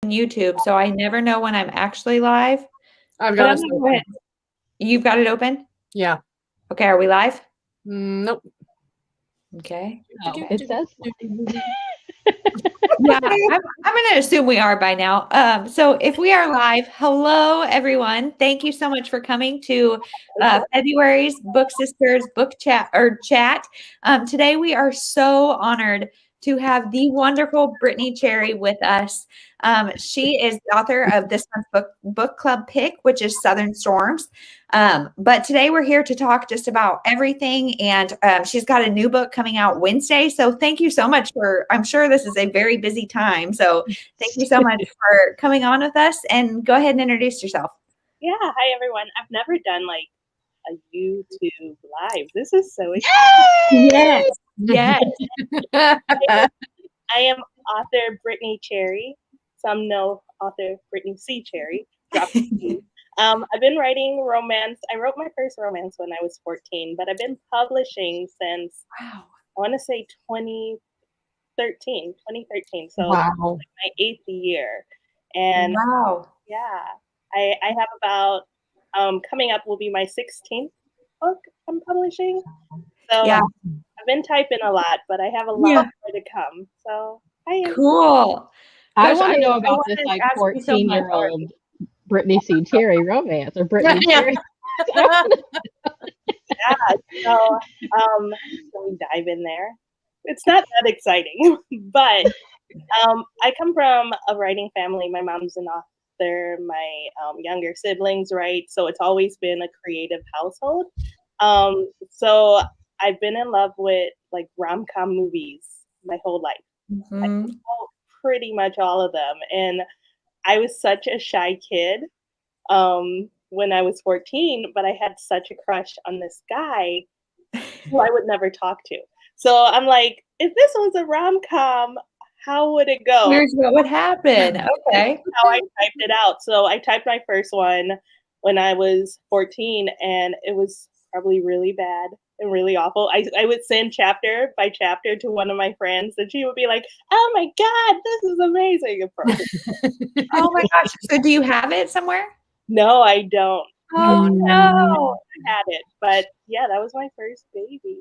YouTube, so I never know when I'm actually live. I've But got I'm it. gonna go ahead. You've got it open? Yeah. Okay, are we live? Nope. Okay. Oh, it says Yeah, I'm gonna assume we are by now. So if we are live, hello everyone. Thank you so much for coming to February's Book Sisters book chat. Today we are so honored to have the wonderful Brittany Cherry with us. She is the author of this month's book club pick, which is Southern Storms. But today we're here to talk just about everything. And she's got a new book coming out Wednesday. So thank you so much I'm sure this is a very busy time. So thank you so much for coming on with us, and go ahead and introduce yourself. Yeah. Hi, everyone. I've never done like a YouTube live. This is so exciting. Yes. Yes. I am author Brittany Cherry. Some know author Brittany C. Cherry. I've been writing romance. I wrote my first romance when I was 14, but I've been publishing since, I want to say 2013. So Wow. like my 8th year. And yeah, I have about, coming up will be my 16th book I'm publishing. So Yeah. I've been typing a lot, but I have a lot more to come. So Cool. I Gosh, want to know I about wanted this to like ask you so much. 14-year-old Brittany C. Cherry romance or Brittany Cherry. yeah. So can we dive in there? It's not that exciting, but I come from a writing family. My mom's an author. My younger siblings write, so it's always been a creative household. So I've been in love with like rom-com movies my whole life. Mm-hmm. Pretty much all of them. And I was such a shy kid when I was 14, but I had such a crush on this guy who I would never talk to. So I'm like, if this was a rom-com, how would it go? Here's what would happen. Okay. How I typed it out. So I typed my first one when I was 14, and it was probably really bad and really awful. I would send chapter by chapter to one of my friends, and she would be like, "Oh my God, this is amazing." Oh my gosh. So do you have it somewhere? No, I don't. Oh no. I had it, but yeah, that was my first baby.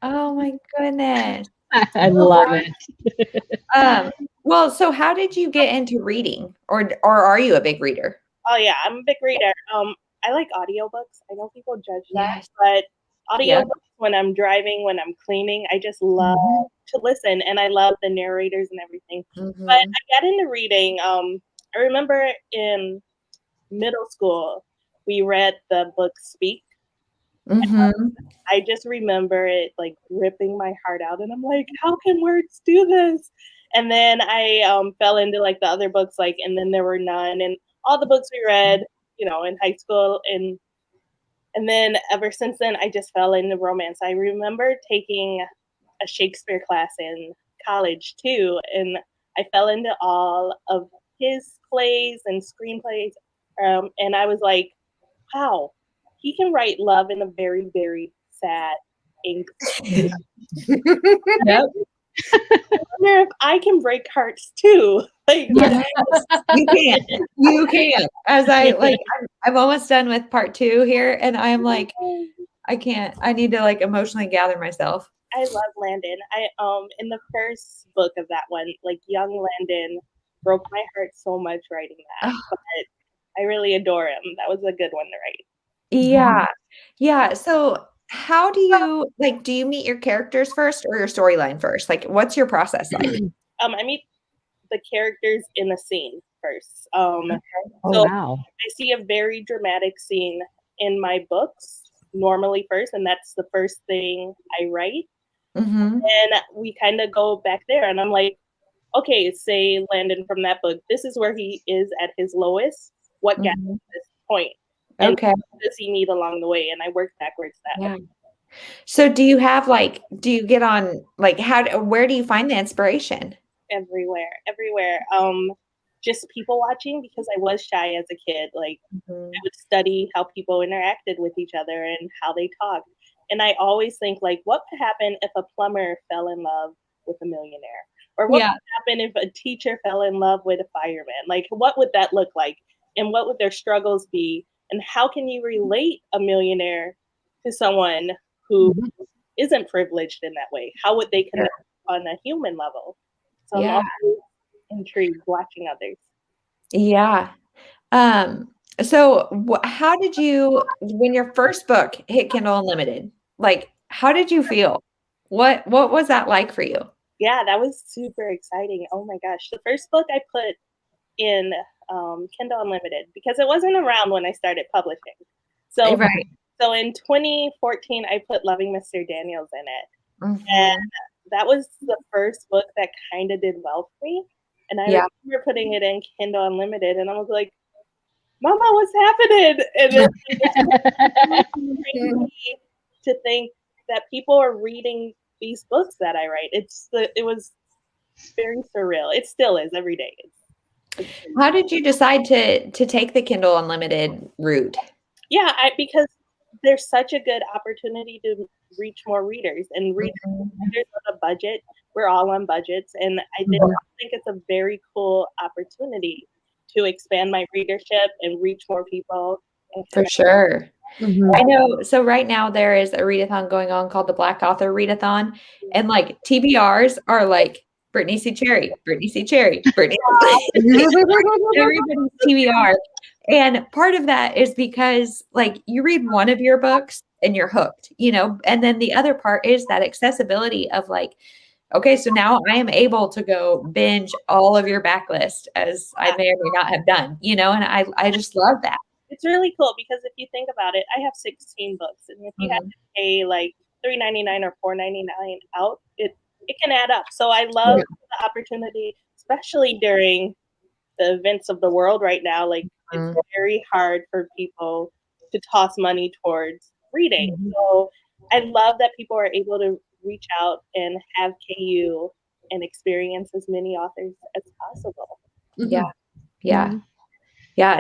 Oh my goodness. I love it. Well, so how did you get into reading, or are you a big reader? Oh yeah, I'm a big reader. I like audiobooks. I know people judge that, Yes. but audiobooks when I'm driving, when I'm cleaning, I just love to listen, and I love the narrators and everything. But I got into reading. I remember in middle school, we read the book Speak. I just remember it like ripping my heart out, and I'm like, how can words do this? And then I fell into like the other books, like, and then there were none, and all the books we read, in high school, and then ever since then, I just fell into romance. I remember taking a Shakespeare class in college too, and I fell into all of his plays and screenplays, and I was like, wow, he can write love in a very, very sad English. Yep. I wonder if I can break hearts too. Like, yes, you can. You can. As I'm almost done with part 2 here, and I'm like, I can't. I need to like emotionally gather myself. I love Landon. I in the first book of that one, like young Landon broke my heart so much writing that. But I really adore him. That was a good one to write. Yeah. Yeah. So how do you do you meet your characters first or your storyline first? Like, what's your process like? I meet the characters in a scene first. Oh, so wow. I see a very dramatic scene in my books normally first, and that's the first thing I write. And we kind of go back there, and I'm like, okay, say Landon from that book, this is where he is at his lowest. What got to this point? And Okay. what does he need along the way? And I work backwards that way. So do you have do you get on where do you find the inspiration? Everywhere. Just people watching, because I was shy as a kid. Like I would study how people interacted with each other and how they talked. And I always think like, what would happen if a plumber fell in love with a millionaire? Or what would happen if a teacher fell in love with a fireman? Like, what would that look like? And what would their struggles be? And how can you relate a millionaire to someone who isn't privileged in that way? How would they connect on a human level? So I'm always intrigued watching others. Yeah. So how did you, when your first book hit Kindle Unlimited, like, how did you feel? What was that like for you? Yeah, that was super exciting. Oh my gosh. The first book I put in Kindle Unlimited because it wasn't around when I started publishing. So, so in 2014, I put Loving Mr. Daniels in it. And that was the first book that kind of did well for me. And I remember putting it in Kindle Unlimited, and I was like, Mama, what's happening? And it's crazy to think that people are reading these books that I write. It was very surreal. It still is every day. How did you decide to take the Kindle Unlimited route? Yeah, because there's such a good opportunity to reach more readers, and readers on a budget. We're all on budgets, and I think it's a very cool opportunity to expand my readership and reach more people. For sure. I know. So right now there is a readathon going on called the Black Author Readathon, and like TBRs are like Brittany C. Cherry, Brittany C. Cherry, Brittany. Everybody's TBR. And part of that is because like you read one of your books and you're hooked, you know, and then the other part is that accessibility of like, okay, so now I am able to go binge all of your backlist as I may or may not have done, you know, and I just love that. It's really cool because if you think about it, I have 16 books, and if you have to pay like $3.99 or $4.99 out, it can add up. So I love the opportunity, especially during the events of the world right now. Like it's very hard for people to toss money towards reading. So I love that people are able to reach out and have KU and experience as many authors as possible. Yeah.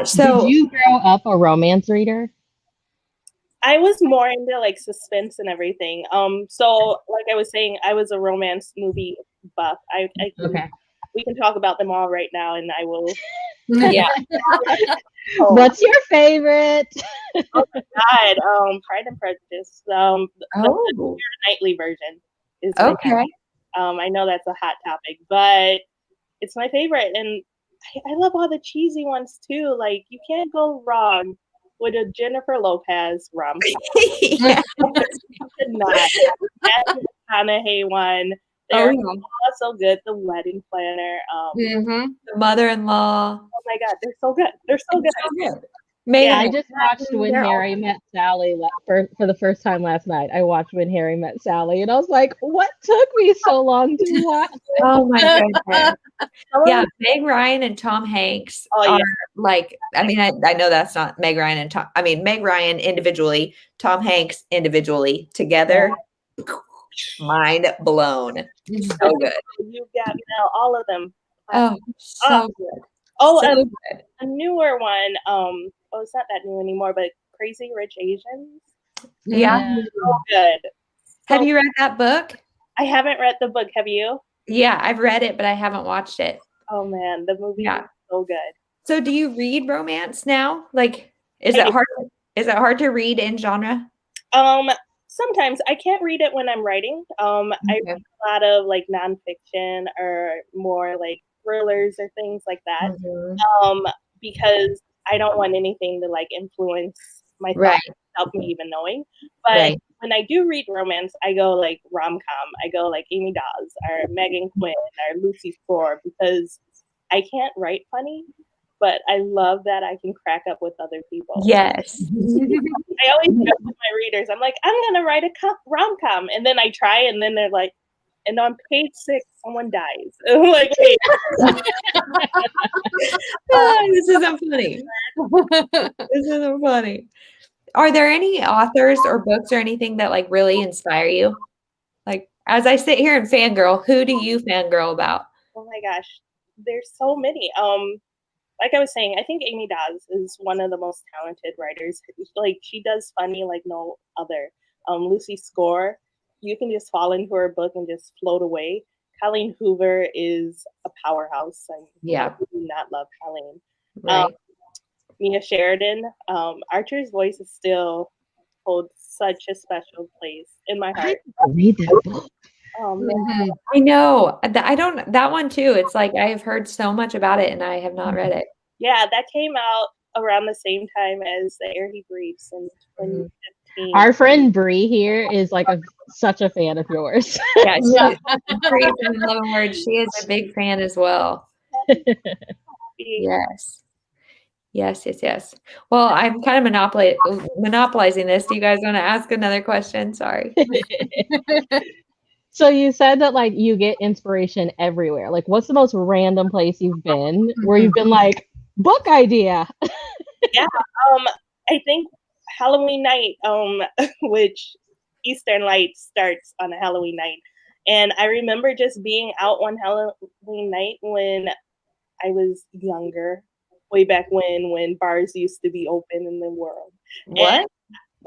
So did you grow up a romance reader? I was more into like suspense and everything. So like I was saying, I was a romance movie buff. We can talk about them all right now, and I will. What's your favorite? Oh my God, Pride and Prejudice. The Knightley version is okay. I know that's a hot topic, but it's my favorite, and I love all the cheesy ones too. Like you can't go wrong with a Jennifer Lopez rom-com. That McConaughey one. They're also good. The Wedding Planner. The Mother-in-Law. Oh my God, they're so good. They're so good. I just watched When Harry Met Sally for the first time last night. I watched When Harry Met Sally, and I was like, what took me so long to watch? Oh my goodness. Yeah, Meg Ryan and Tom Hanks are like, I mean, I know that's not Meg Ryan and Tom. I mean, Meg Ryan individually, Tom Hanks individually, together. Mind blown. So good. You got all of them. Oh, so good. Oh, so good. A newer one. It's not that new anymore, but Crazy Rich Asians. Yeah. So good. Have you read that book? I haven't read the book. Have you? Yeah, I've read it, but I haven't watched it. Oh man, the movie is so good. So do you read romance now? Like, is it hard to read in genre? Sometimes I can't read it when I'm writing. I read a lot of like nonfiction or more like thrillers or things like that. Because I don't want anything to like influence my thoughts without me even knowing. But when I do read romance, I go like rom-com. I go like Amy Dawes or Megan Quinn or Lucy Score because I can't write funny, but I love that I can crack up with other people. Yes. I always joke with my readers. I'm like, I'm going to write a rom-com. And then I try, and then they're like, and on page 6, someone dies. I'm like, wait. This isn't funny. This isn't funny. Are there any authors or books or anything that like really inspire you? Like, as I sit here and fangirl, who do you fangirl about? Oh my gosh, there's so many. Like I was saying, I think Amy Dawes is one of the most talented writers. Like she does funny like no other. Lucy Score, you can just fall into her book and just float away Colleen Hoover is a powerhouse. Yeah. I do not love Colleen. Right. Mia Sheridan, Archer's voice is still holds such a special place in my heart. Read that book. Oh man. I know. I don't, that one too. It's like I have heard so much about it and I have not read it. Yeah, that came out around the same time as The Air He Breathes in 2015. Our friend Bree here is like such a fan of yours. Yeah, Breeze and 11 Words. She is a big fan as well. Yes. Yes. Well, I'm kind of monopolizing this. Do you guys want to ask another question? Sorry. So you said that like you get inspiration everywhere. Like, what's the most random place you've been where you've been like, book idea? Yeah, I think Halloween night, which Eastern Light starts on a Halloween night. And I remember just being out one Halloween night when I was younger, way back when bars used to be open in the world. What?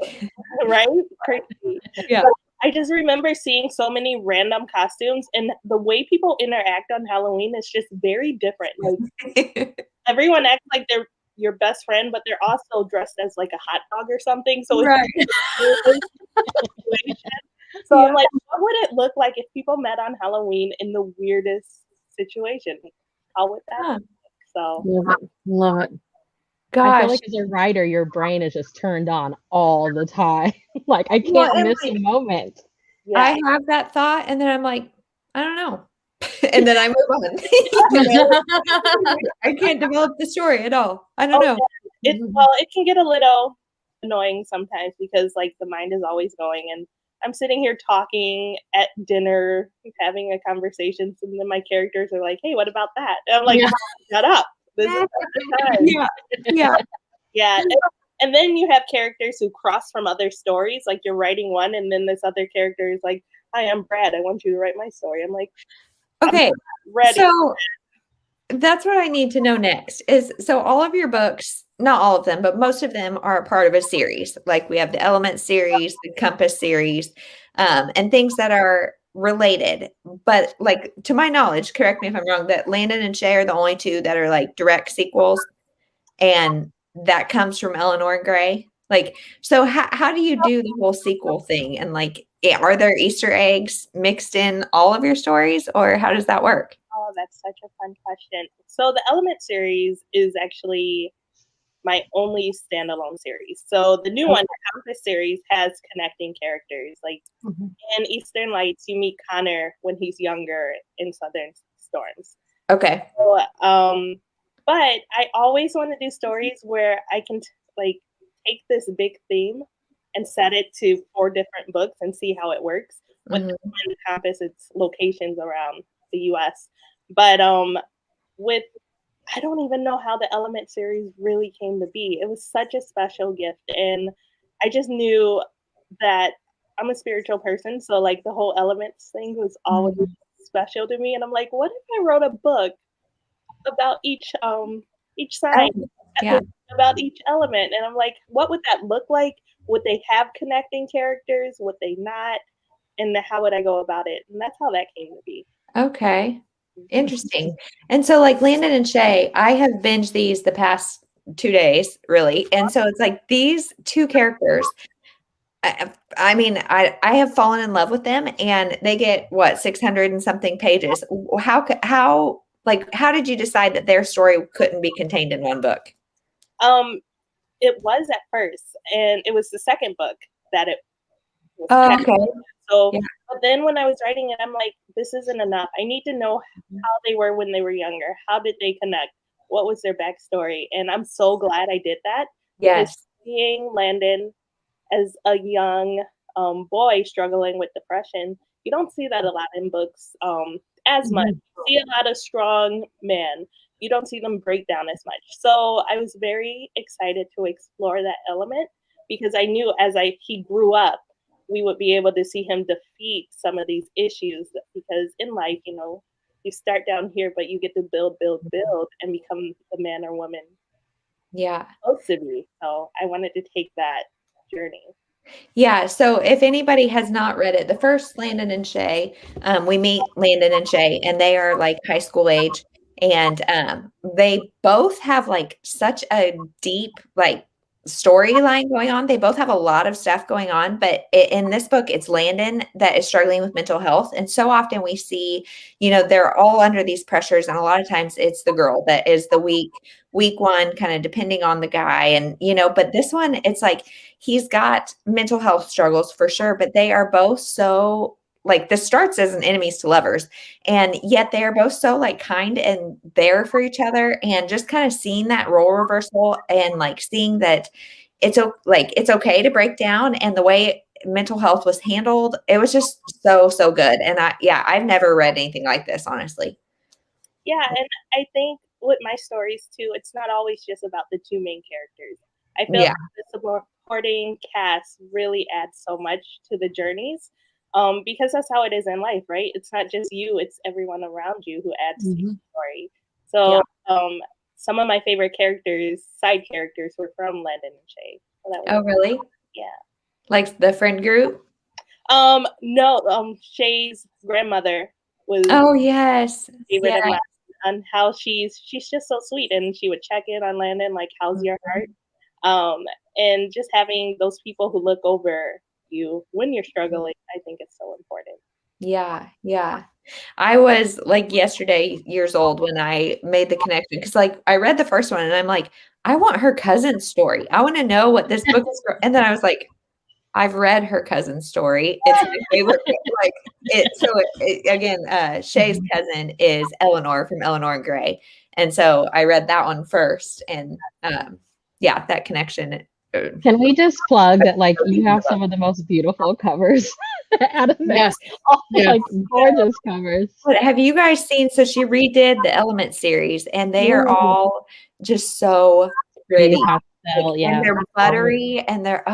And, right? Crazy. Yeah. But I just remember seeing so many random costumes, and the way people interact on Halloween is just very different. Like everyone acts like they're your best friend, but they're also dressed as like a hot dog or something. So right. So I'm like, what would it look like if people met on Halloween in the weirdest situation? How would that look? So Love it. Gosh. I feel like as a writer, your brain is just turned on all the time. Like I can't miss a moment. Yeah. I have that thought, and then I'm like, I don't know. And then I move on. I can't develop the story at all. I don't know. It can get a little annoying sometimes because like the mind is always going, and I'm sitting here talking at dinner, having a conversation, and then my characters are like, "Hey, what about that?" And I'm like, "Shut up! This is the time." Yeah. And then you have characters who cross from other stories, like you're writing one, and then this other character is like, "Hi, I'm Brad. I want you to write my story." I'm like, okay, so that's what I need to know next is, so all of your books, not all of them, but most of them are a part of a series. Like we have the Element series, the Compass series, and things that are related. But like, to my knowledge, correct me if I'm wrong, that Landon and Shay are the only two that are like direct sequels. And that comes from Eleanor Gray. Like, so how do you do the whole sequel thing? And like, are there Easter eggs mixed in all of your stories, or how does that work? Oh, that's such a fun question. So the Element series is actually my only standalone series. So the new one, the Compass series, has connecting characters. Like in Eastern Lights, you meet Connor when he's younger in Southern Storms. Okay. So, but I always want to do stories where I can like take this big theme and set it to 4 different books and see how it works. With the Compass, it's locations around the U.S. But with I don't even know how the Element series really came to be. It was such a special gift, and I just knew that I'm a spiritual person, so like the whole Elements thing was always special to me. And I'm like, what if I wrote a book about each sign, about each element? And I'm like, what would that look like? Would they have connecting characters? Would they not? And how would I go about it? And that's how that came to be. Okay. Interesting. And so like Landon and Shay, I have binged these the past 2 days, really. And so it's like these 2 characters, I mean, I have fallen in love with them, and they get what, 600 and something pages. How did you decide that their story couldn't be contained in one book? It was at first, and it was the second book that it was. Okay. So, but then when I was writing it, I'm like, this isn't enough. I need to know how they were when they were younger. How did they connect? What was their backstory? And I'm so glad I did that. Yes. Seeing Landon as a young boy struggling with depression, you don't see that a lot in books as much. You see a lot of strong men. You don't see them break down as much. So I was very excited to explore that element, because I knew as he grew up, we would be able to see him defeat some of these issues, because in life, you start down here, but you get to build and become the man or woman supposed to be. So I wanted to take that journey. Yeah, so if anybody has not read it, the first Landon and Shay, we meet Landon and Shay, and they are like high school age, and they both have like such a deep like storyline going on. They both have a lot of stuff going on, but in this book, it's Landon that is struggling with mental health, and so often we see, they're all under these pressures, and a lot of times it's the girl that is the weak one, kind of depending on the guy, and but this one, it's like he's got mental health struggles for sure, but they are both so like this starts as an enemies to lovers, and yet they are both so like kind and there for each other, and just kind of seeing that role reversal and like seeing that it's okay to break down, and the way mental health was handled, it was just so good. And I've never read anything like this, honestly. Yeah, and I think with my stories too, it's not always just about the two main characters. I feel like the supporting cast really adds so much to the journeys, because that's how it is in life, right? It's not just you; it's everyone around you who adds to the story. So, some of my favorite side characters, were from Landon and Shay. So Oh, really? Yeah. Like the friend group? No, Shay's grandmother was Oh, yes. favorite of mine, on how she's just so sweet, and she would check in on Landon, like, how's your heart? And just having those people who look over you when you're struggling, I think is so important. Yeah. I was like yesterday years old when I made the connection, because like I read the first one and I'm like, I want her cousin's story. I want to know what this book is. And then I was like, I've read her cousin's story. It's my favorite. Like again, Shay's cousin is Eleanor from Eleanor and Gray. And so I read that one first. And that connection. Can we just plug that like you have some of the most beautiful covers out of it? Yes. Like gorgeous covers. But have you guys seen, so she redid the Element series, and they are all just so pretty. Pastel, And they're buttery, and they're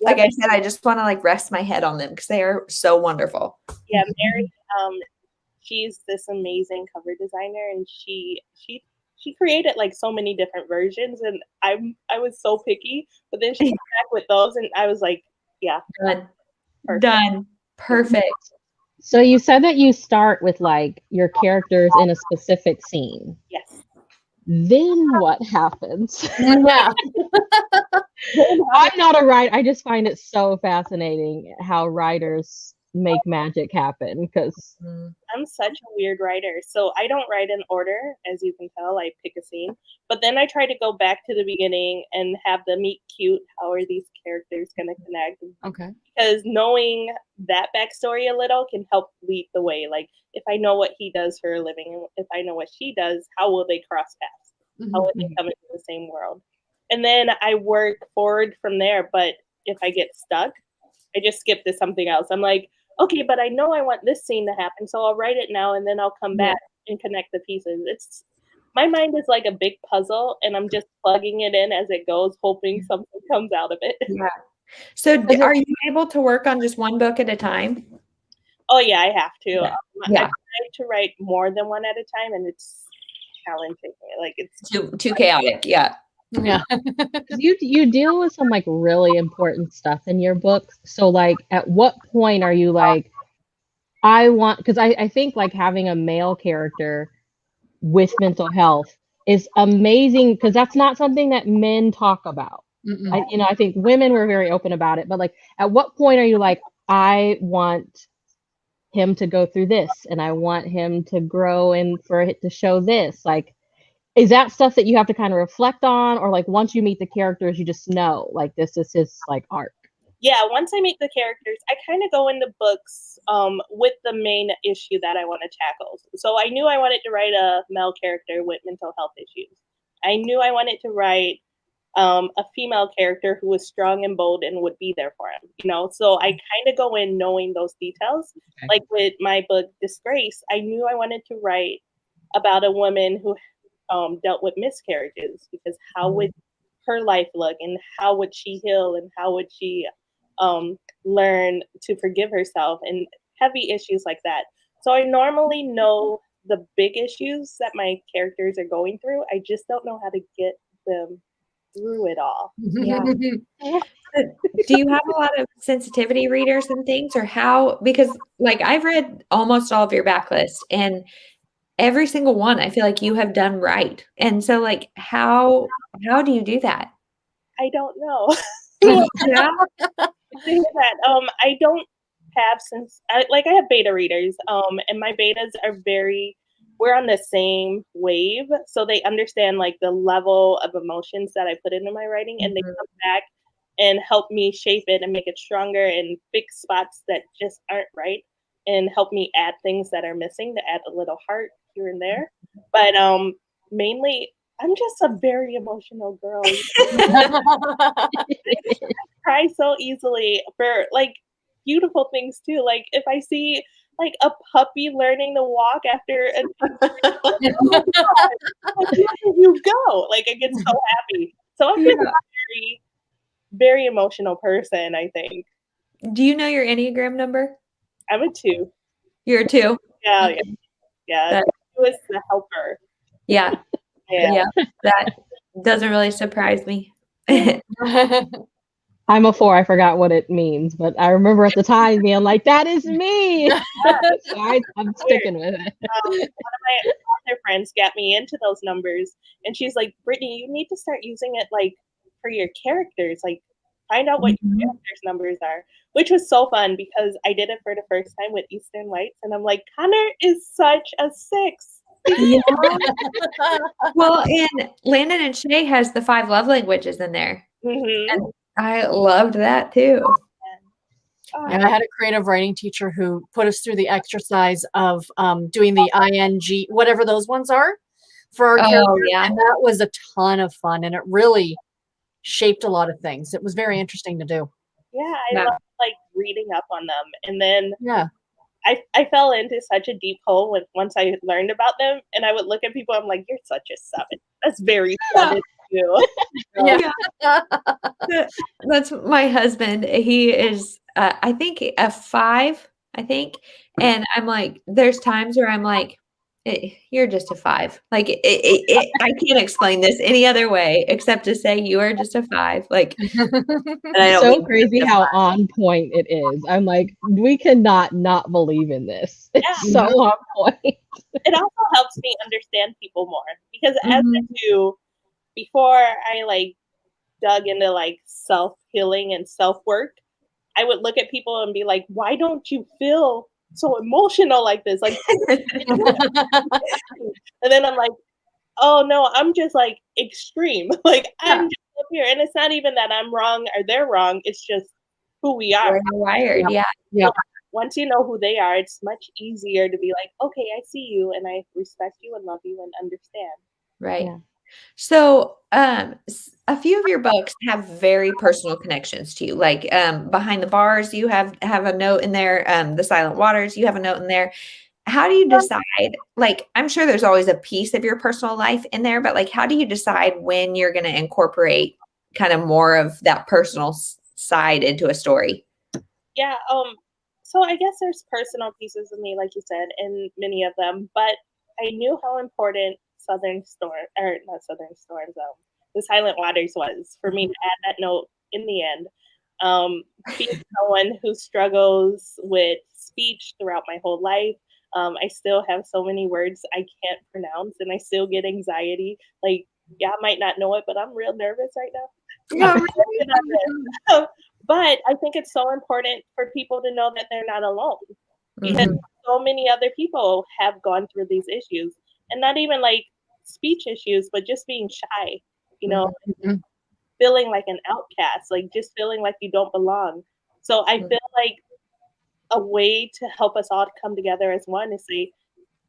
like I said, I just want to like rest my head on them because they are so wonderful. Yeah, Mary, she's this amazing cover designer, and she created like so many different versions, and I was so picky, but then she came back with those, and I was like, yeah, done, perfect. So you said that you start with like your characters in a specific scene. Yes. Then what happens? Yeah. I'm not a writer. I just find it so fascinating how writers make magic happen, because I'm such a weird writer. So I don't write in order, as you can tell. I pick a scene, but then I try to go back to the beginning and have them meet cute. How are these characters going to connect? Okay. Because knowing that backstory a little can help lead the way. Like, if I know what he does for a living, and if I know what she does, how will they cross paths? How will they come into the same world? And then I work forward from there. But if I get stuck, I just skip to something else. I'm like, okay, but I know I want this scene to happen, so I'll write it now, and then I'll come back and connect the pieces. My mind is like a big puzzle, and I'm just plugging it in as it goes, hoping something comes out of it. Yeah. So are you able to work on just one book at a time? Oh yeah, I have to. Yeah. I try to write more than one at a time, and it's challenging. Like, it's too chaotic. Yeah. Yeah. you deal with some like really important stuff in your books. So like at what point are you like, because I think like having a male character with mental health is amazing, because that's not something that men talk about. I think women were very open about it, but like at what point are you like, I want him to go through this, and I want him to grow and for it to show this? Like, is that stuff that you have to kind of reflect on, or like once you meet the characters, you just know like this is his like arc? Yeah, once I meet the characters, I kind of go into books with the main issue that I want to tackle. So I knew I wanted to write a male character with mental health issues. I knew I wanted to write a female character who was strong and bold and would be there for him. So I kind of go in knowing those details. Okay. Like with my book Disgrace, I knew I wanted to write about a woman who dealt with miscarriages, because how would her life look, and how would she heal, and how would she learn to forgive herself, and heavy issues like that. So I normally know the big issues that my characters are going through. I just don't know how to get them through it all. Yeah. Do you have a lot of sensitivity readers and things, or how? Because like I've read almost all of your backlist, and every single one I feel like you have done right. And so like how do you do that? I don't know. Yeah. I don't have I have beta readers, and my betas are we're on the same wave, so they understand like the level of emotions that I put into my writing, and they come back and help me shape it and make it stronger and fix spots that just aren't right, and help me add things that are missing to add a little heart here and there. But mainly, I'm just a very emotional girl. Cry so easily for like beautiful things too. Like if I see like a puppy learning to walk after a oh my God, where you go? Like I get so happy. So I'm just a very, very emotional person, I think. Do you know your Enneagram number? I'm a 2. You're a 2? Yeah, Okay. yeah. That, 2 is the helper. yeah. Yeah. That doesn't really surprise me. I'm a 4. I forgot what it means, but I remember at the time being like, "That is me." So I'm sticking with it. One of my other friends got me into those numbers, and she's like, "Brittany, you need to start using it like for your characters. Like, find out what your characters' numbers are." Which was so fun because I did it for the first time with Eastern Lights, and I'm like, Connor is such a 6. Yeah. Well, and Landon and Shay has the 5 love languages in there. And I loved that too. And I had a creative writing teacher who put us through the exercise of doing the ING, whatever those ones are, for our characters. Yeah. And that was a ton of fun, and it really shaped a lot of things. It was very interesting to do. Yeah, I love like reading up on them, and then Yeah. I fell into such a deep hole once I learned about them, and I would look at people. I'm like, "You're such a 7. That's very 7 too." Yeah. That's my husband. He is, I think, a 5. I think, and I'm like, there's times where I'm like, you're just a 5. Like, I can't explain this any other way except to say you are just a 5. Like, and I don't So mean crazy just a how 5. on point it is. I'm like, we cannot not believe in this. It's so on point. It also helps me understand people more because as I do, before I like dug into like self-healing and self-work, I would look at people and be like, why don't you feel so emotional like this? Like, and then I'm like, oh no, I'm just like extreme. Like I'm just up here. And it's not even that I'm wrong or they're wrong. It's just who we are. We're wired. Yeah. So once you know who they are, it's much easier to be like, okay, I see you and I respect you and love you and understand. Right. Yeah. So, a few of your books have very personal connections to you. Like, Behind the Bars, you have a note in there. The Silent Waters, you have a note in there. How do you decide? Like, I'm sure there's always a piece of your personal life in there, but like, how do you decide when you're going to incorporate kind of more of that personal side into a story? Yeah. So I guess there's personal pieces of me, like you said, and many of them, but I knew how important the Silent Waters was for me to add that note in the end. Being someone who struggles with speech throughout my whole life, I still have so many words I can't pronounce, and I still get anxiety. Like, I might not know it, but I'm real nervous right now. Yeah, but I think it's so important for people to know that they're not alone because so many other people have gone through these issues, and not even like speech issues, but just being shy, feeling like an outcast, like just feeling like you don't belong. So I feel like a way to help us all come together as one is say,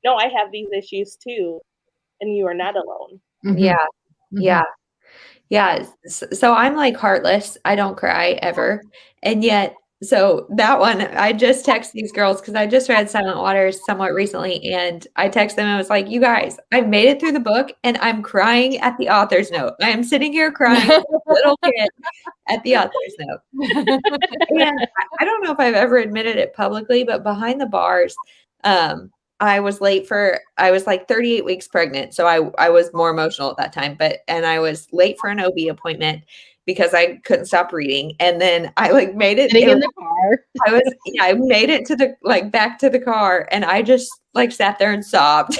no, I have these issues too, and you are not alone. Yeah. Yeah. Yeah. So I'm like heartless. I don't cry ever. And yet, so that one, I just text these girls because I just read Silent Waters somewhat recently. And I text them and was like, you guys, I've made it through the book and I'm crying at the author's note. I am sitting here crying like a little kid at the author's note. And I don't know if I've ever admitted it publicly, but Behind the Bars, I was like 38 weeks pregnant. So I was more emotional at that time, and I was late for an OB appointment because I couldn't stop reading. And then I like made it. Sitting in the car. I made it to the back to the car, and I just like sat there and sobbed.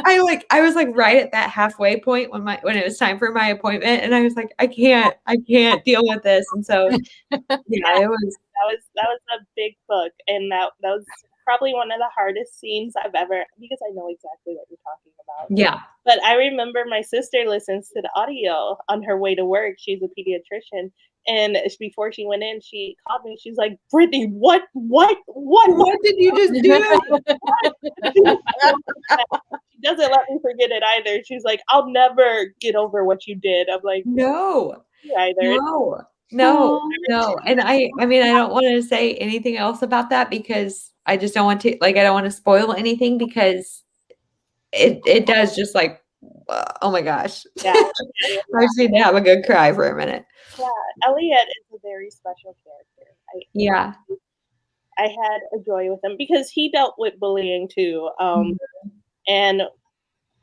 I was like right at that halfway point when it was time for my appointment, and I was like, I can't deal with this. And so yeah, it was that was a big book, and that was probably one of the hardest scenes I've ever, because I know exactly what you're talking about. Yeah. But I remember my sister listens to the audio on her way to work. She's a pediatrician. And before she went in, she called me. She's like, Brittany, what did you just do? She doesn't let me forget it either. She's like, I'll never get over what you did. I'm like, no, either. No. And I mean, I don't want to say anything else about that because I just don't want to, I don't want to spoil anything because it does just like, oh my gosh. Yeah. I just need to have a good cry for a minute. Yeah. Elliot is a very special character. I had a joy with him because he dealt with bullying too. And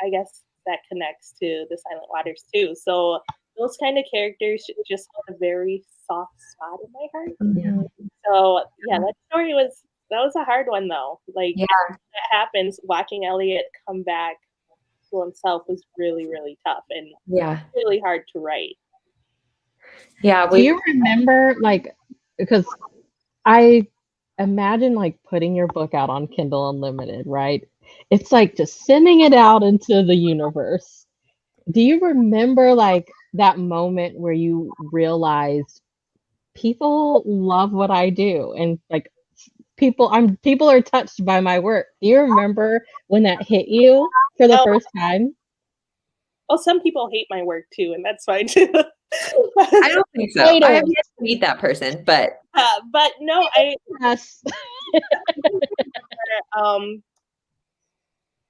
I guess that connects to the Silent Waters too. So those kind of characters just have a very soft spot in my heart. Mm-hmm. So yeah, that story was a hard one though. That happens, watching Elliot come back to himself was really, really tough and really hard to write. Yeah. Do you remember because I imagine putting your book out on Kindle Unlimited, right? It's like just sending it out into the universe. Do you remember that moment where you realized people love what I do and people are touched by my work? Do you remember when that hit you for the first time? Well, some people hate my work too, and that's fine too. I don't think so. I have yet to meet that person, but no,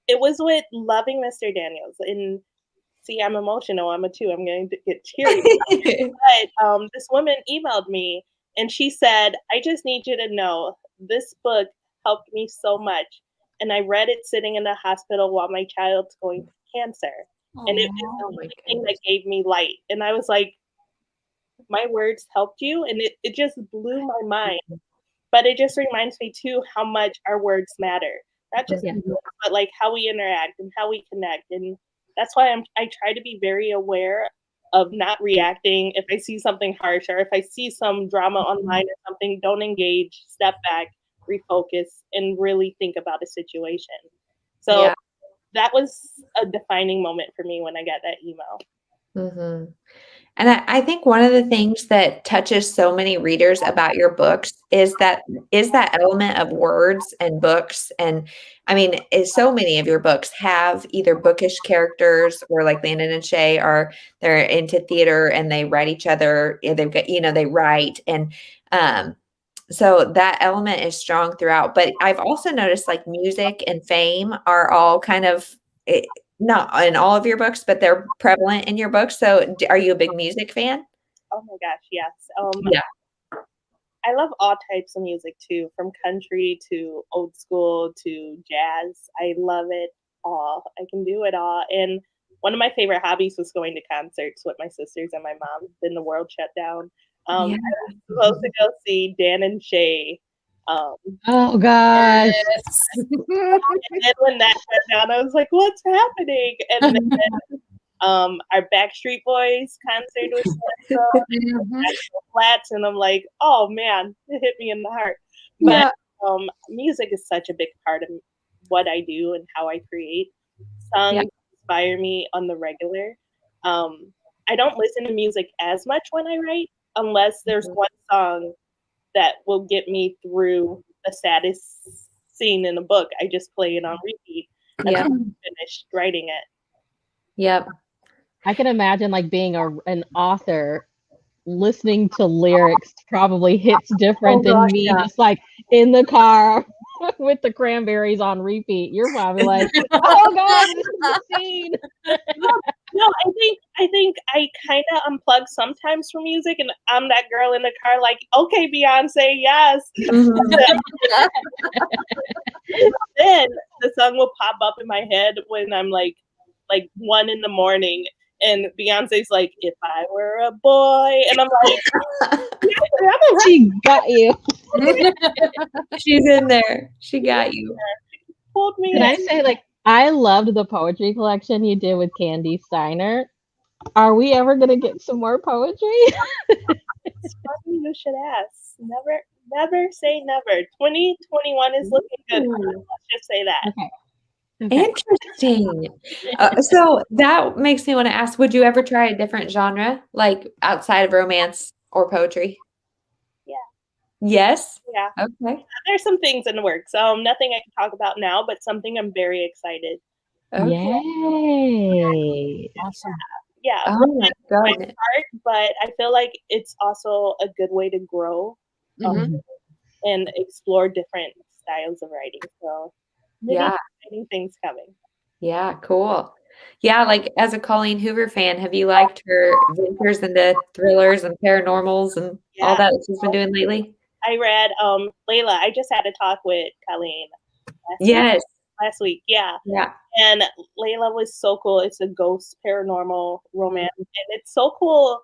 it was with Loving Mr. Daniels, and see, I'm emotional. I'm a 2. I'm going to get teary. But this woman emailed me, and she said, "I just need you to know this book helped me so much, and I read it sitting in the hospital while my child's going through cancer, and it was the only thing that gave me light." And I was like, "My words helped you," and it just blew my mind. But it just reminds me too how much our words matter, not just but how we interact and how we connect. And that's why I try to be very aware of not reacting. If I see something harsh or if I see some drama online or something, don't engage, step back, refocus, and really think about a situation. So that was a defining moment for me when I got that email. Mm-hmm. And I think one of the things that touches so many readers about your books is that element of words and books. And I mean, so many of your books have either bookish characters or like Landon and Shay they're into theater and they write each other. They've got, they write. And so that element is strong throughout. But I've also noticed music and fame are all kind of not in all of your books, but they're prevalent in your books. So are you a big music fan? Oh my gosh, yes. I love all types of music too, from country to old school to jazz. I love it all. I can do it all. And one of my favorite hobbies was going to concerts with my sisters and my mom. Then the world shut down. I was supposed to go see Dan and Shay. Oh gosh. And then when that shut down, I was like, what's happening? And then our Backstreet Boys concert was Flats, and I'm like, oh man, it hit me in the heart. But music is such a big part of what I do and how I create. Songs inspire me on the regular. I don't listen to music as much when I write, unless there's one song that will get me through the saddest scene in a book. I just play it on repeat and I'm finished writing it. Yep. I can imagine being an author, listening to lyrics probably hits different than me just in the car with the Cranberries on repeat. You're probably like, oh god, this is the scene. No, I think I kind of unplug sometimes from music, and I'm that girl in the car like, okay, Beyonce, yes. Then the song will pop up in my head when I'm like 1 a.m, and Beyonce's like, if I were a boy, and I'm like, She got you. She's in there. She got you. pulled me Can in. I say, like, I loved the poetry collection you did with Candy Steiner. Are we ever gonna get some more poetry? It's funny you should ask. Never say never. 2021 is looking good. Let's just say that. Okay. Interesting. So that makes me want to ask, would you ever try a different genre, like outside of romance or poetry? Yeah. Yes? Yeah. Okay. There's some things in the works. Nothing I can talk about now, but something I'm very excited. Okay. Yay. Awesome. Yeah. Oh my goodness. But I feel like it's also a good way to grow and explore different styles of writing. So many exciting things coming. Yeah, cool. Yeah, like as a Colleen Hoover fan, have you liked her ventures into thrillers and paranormals and all that she's been doing lately? I read Layla. I just had a talk with Colleen last week. Yeah. Yeah. And Layla was so cool. It's a ghost paranormal romance. And it's so cool.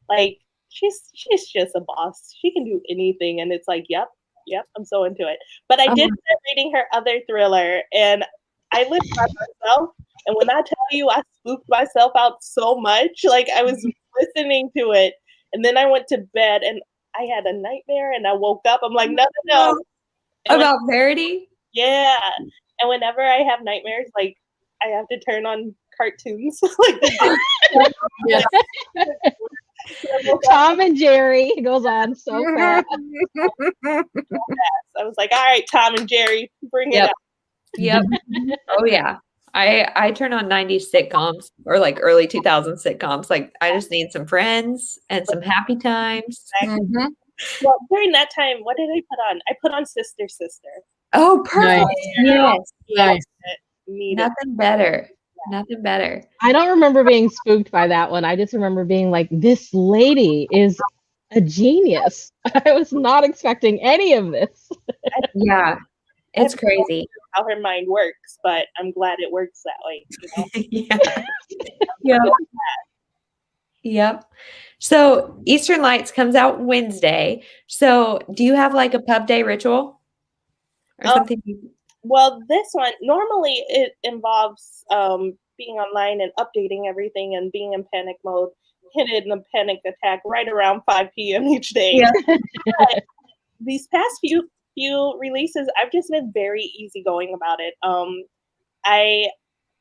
Like she's just a boss. She can do anything. And it's like, yep, I'm so into it. But I did start reading her other thriller, and I lived by myself. And when I tell you I spooked myself out so much, like I was listening to it, and then I went to bed and I had a nightmare and I woke up. I'm like, no. About Verity? Yeah. And whenever I have nightmares, like I have to turn on cartoons. Yes. Tom and Jerry goes on so fast. I was like, all right, Tom and Jerry, bring it up. Yep. Oh yeah. I turn on 90s sitcoms or like early 2000s sitcoms. Like I just need some friends and some happy times. Well, during that time, what did I put on? I put on Sister. Oh, perfect. Nice. Yes. Nice. Nothing better. Nothing better. I don't remember being spooked by that one. I just remember being like, this lady is a genius. I was not expecting any of this. Yeah. It's crazy. How her mind works, but I'm glad it works that way. You know? Yeah. Yep. So Eastern Lights comes out Wednesday. So do you have like a pub day ritual or something? Well, this one, normally it involves being online and updating everything and being in panic mode, hit in a panic attack right around 5 p.m. each day. Yeah. But these past few releases, I've just been very easygoing about it. I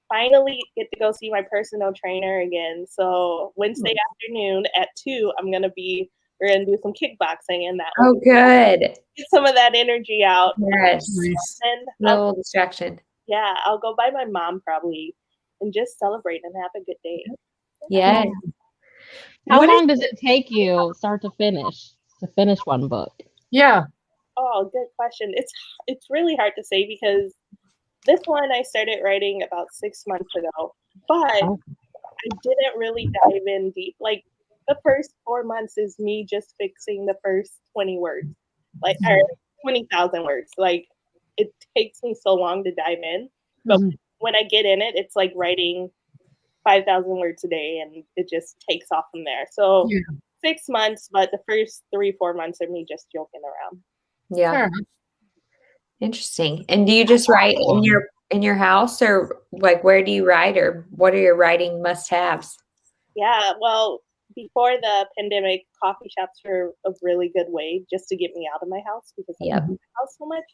finally get to go see my personal trainer again. So Wednesday afternoon at 2, we're gonna do some kickboxing, and that Oh, good. Get some of that energy out. Yes. And little distraction. Yeah, I'll go by my mom probably and just celebrate and have a good day. Yes. How long does it take you start to finish one book? Yeah. Oh, good question. It's really hard to say because this one I started writing about 6 months ago, but I didn't really dive in deep. Like the first 4 months is me just fixing the first 20 words, or 20,000 words. Like it takes me so long to dive in, but when I get in it, it's like writing 5,000 words a day, and it just takes off from there. So 6 months, but the first 3-4 months are me just joking around. Yeah. Interesting. And do you just write in your house, or like where do you write, or what are your writing must-haves? Yeah, well, before the pandemic, coffee shops were a really good way just to get me out of my house because I love my house so much.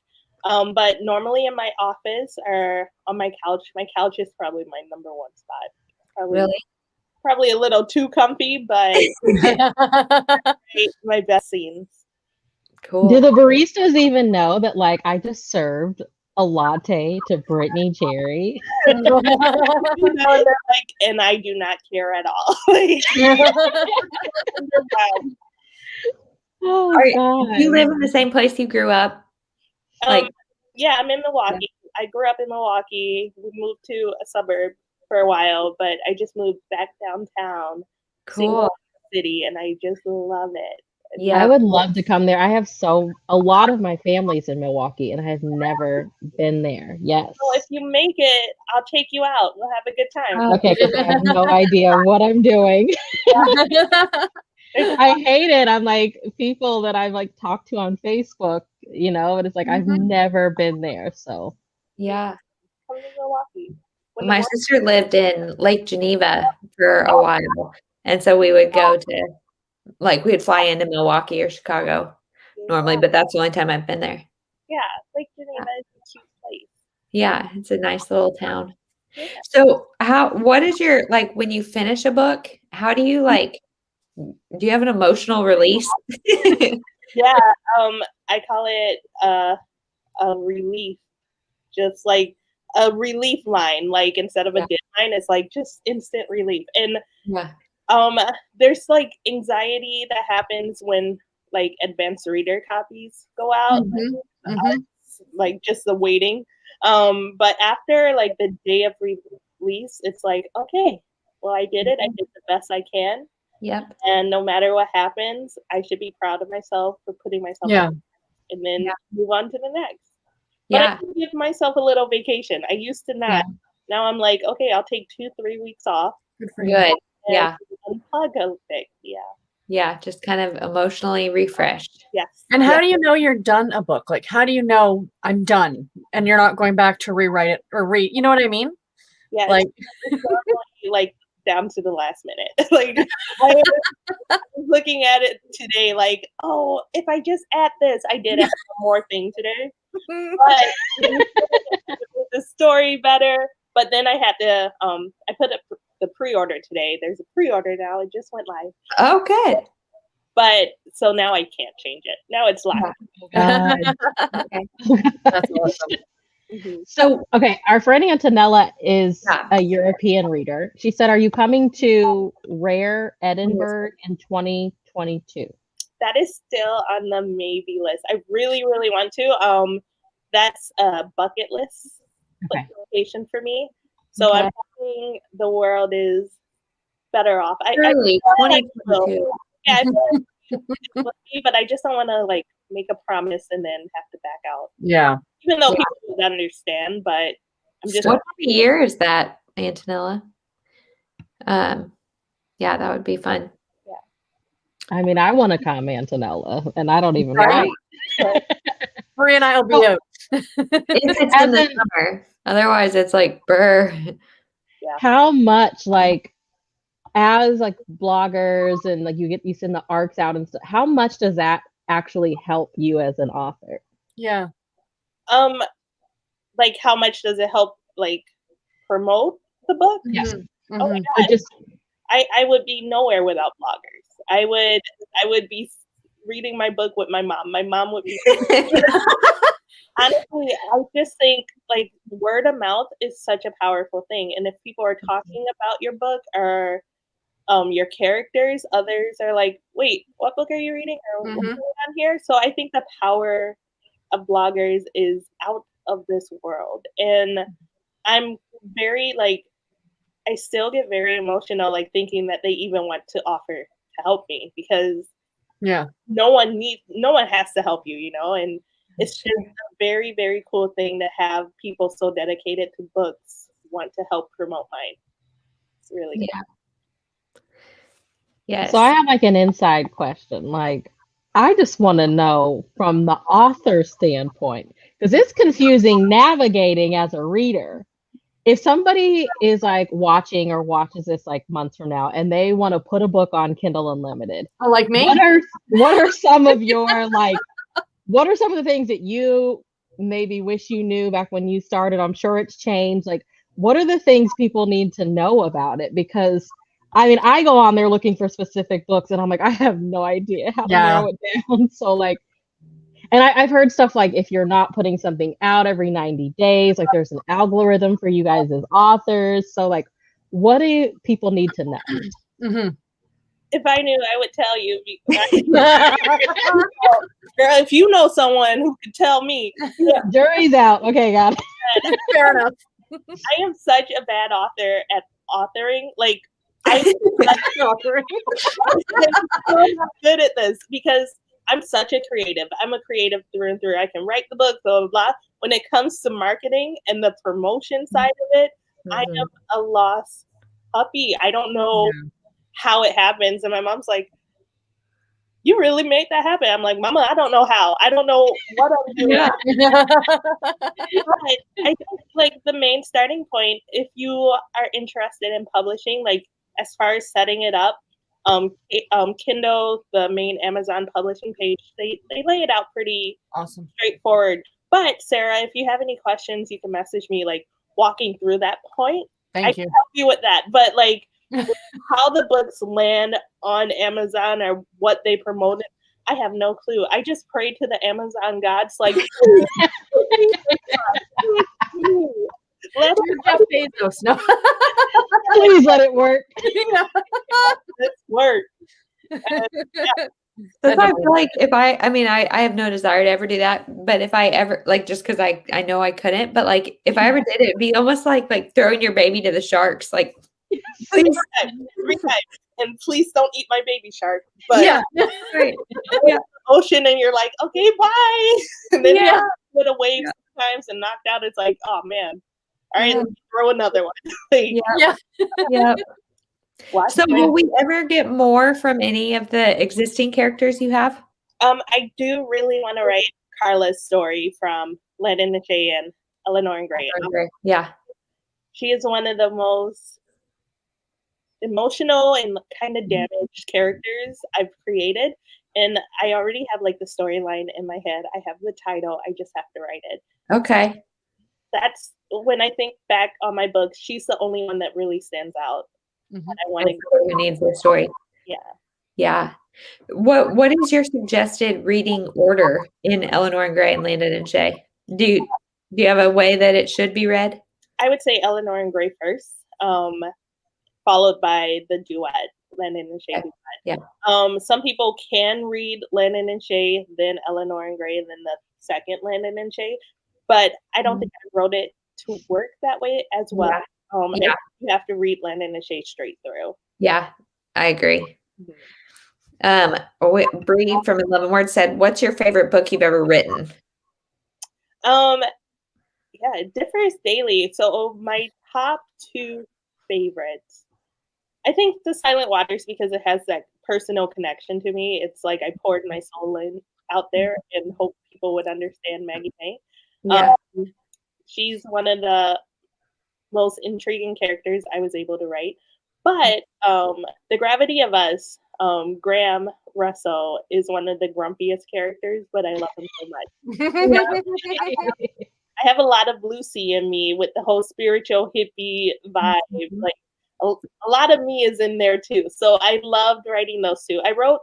But normally in my office or on my couch. My couch is probably my number one spot. Probably a little too comfy, but my best scenes. Cool. Do the baristas even know that, like, I just served a latte to Brittany Cherry? They're like, and I do not care at all. God. Do you live in the same place you grew up? Yeah, I'm in Milwaukee. I grew up in Milwaukee. We moved to a suburb for a while, but I just moved back downtown Cool. city, and I just love it. Yeah. I would love to come there. I have a lot of my family's in Milwaukee, and I have never been there. Yes. So if you make it, I'll take you out. We'll have a good time. Okay, because I have no idea what I'm doing. I hate it. I'm like people that I've like talked to on Facebook, you know, and it's like I've never been there. So Yeah. Come to Milwaukee. When My sister lived in Lake Geneva for a while. And so we would go to, like, we'd fly into Milwaukee or Chicago normally, but that's the only time I've been there. Yeah, Lake Geneva is a cute place. Yeah, it's a nice little town. So what is your, like, when you finish a book, how do you do you have an emotional release? Yeah, I call it a relief, just like a relief line. Like instead of a deadline, it's like just instant relief. And there's like anxiety that happens when like advanced reader copies go out, like just the waiting. But after like the day of release, it's like, okay, well, I did it. I did the best I can. Yep. And no matter what happens, I should be proud of myself for putting myself out and then move on to the next. But I can give myself a little vacation. I used to not. Now I'm like, okay, I'll take 2-3 weeks off. Good for you. Yeah. Unplug a bit. Yeah. Yeah, just kind of emotionally refreshed. Yes. And how do you know you're done a book? Like, how do you know I'm done and you're not going back to rewrite it or read? You know what I mean? Yeah. Like, like down to the last minute. Like I was looking at it today, like, oh, if I just add this, I did add one more thing today. But the story better. But then I had to I put up the pre-order today. There's a pre-order now. It just went live. Oh, good. But so now I can't change it. Now it's live. Okay. That's awesome. So, okay, our friend Antonella is a European reader. She said, are you coming to Rare Edinburgh in 2022? That is still on the maybe list. I really, really want to. That's a bucket list location for me. So I'm hoping the world is better off. Early 2022. Yeah, but I just don't want to like make a promise and then have to back out. Yeah. Even though people would understand, but I'm just. What year is that, Antonella? Yeah, that would be fun. I mean, I want to come, Antonella, and I don't even know. Marie and I will be out. It's in the summer. Otherwise, it's like burr. Yeah. How much, like, as like bloggers and like you send the arcs out and stuff, how much does that actually help you as an author? Yeah. Like how much does it help like promote the book? Yes. Oh my God. I would be nowhere without bloggers. I would be reading my book with my mom. My mom would be honestly, I just think like word of mouth is such a powerful thing. And if people are talking about your book or your characters, others are like, wait, what book are you reading? Or what's going on here? So I think the power of bloggers is out of this world. And I'm very like, I still get very emotional, like thinking that they even want to offer to help me because no one has to help you, you know, and it's just a very, very cool thing to have people so dedicated to books want to help promote mine. It's really good. Yes. So I have like an inside question. Like, I just want to know from the author standpoint, because it's confusing navigating as a reader. If somebody is like watching or watches this like months from now and they want to put a book on Kindle Unlimited, like me, what are some of your like, what are some of the things that you maybe wish you knew back when you started? I'm sure it's changed. Like, what are the things people need to know about it? Because I mean, I go on there looking for specific books and I'm like, I have no idea how to narrow it down. So like, and I've heard stuff like if you're not putting something out every 90 days, like there's an algorithm for you guys as authors. So like, what do people need to know? If I knew, I would tell you. Girl, if you know someone who could tell me. Jury's out. Okay, got it. Fair enough. I am such a bad author at authoring. Like, I I'm so not good at this because I'm such a creative. I'm a creative through and through. I can write the book, blah, blah, blah. When it comes to marketing and the promotion side of it, I am a lost puppy. I don't know how it happens. And my mom's like, you really made that happen. I'm like, Mama, I don't know how. I don't know what I'm doing. But I think like the main starting point, if you are interested in publishing, like as far as setting it up, Kindle, the main Amazon publishing page, they lay it out pretty awesome, straightforward. But Sarah, if you have any questions, you can message me like walking through that point. I can help you with that. But like how the books land on Amazon or what they promoted, I have no clue. I just pray to the Amazon gods, like, let Jeff Bezos. No, please let it work. Let's work. That's why I feel like if I have no desire to ever do that, but if I ever, like, just because I know I couldn't, but like if I ever did it, it'd be almost like throwing your baby to the sharks, like, please, every time. And please don't eat my baby shark. But right. Ocean, and you're like, okay, bye. And then with a wave sometimes and knocked out, it's like, oh man. All right, let me throw another one. So will we ever get more from any of the existing characters you have? I do really want to write Carla's story from Landon and Shay and Eleanor and Gray. She is one of the most emotional and kind of damaged characters I've created. And I already have like the storyline in my head. I have the title. I just have to write it. Okay. That's when I think back on my books, she's the only one that really stands out. I want to who needs the story. Yeah. What is your suggested reading order in Eleanor and Gray and Landon and Shay? Do you have a way that it should be read? I would say Eleanor and Gray first, followed by the duet, Landon and Shay duet. Some people can read Landon and Shay, then Eleanor and Gray, then the second Landon and Shay, but I don't think I wrote it to work that way as well. You have to read Landon and Shay straight through. Yeah, I agree. Bree from 11 Words said, "What's your favorite book you've ever written?" It differs daily. So my top two favorites, I think The Silent Waters, because it has that personal connection to me. It's like I poured my soul in out there and hope people would understand Maggie May. She's one of the most intriguing characters I was able to write. But The Gravity of Us, Graham Russell is one of the grumpiest characters, but I love him so much. I have a lot of Lucy in me with the whole spiritual hippie vibe. Like a lot of me is in there too. So I loved writing those two. I wrote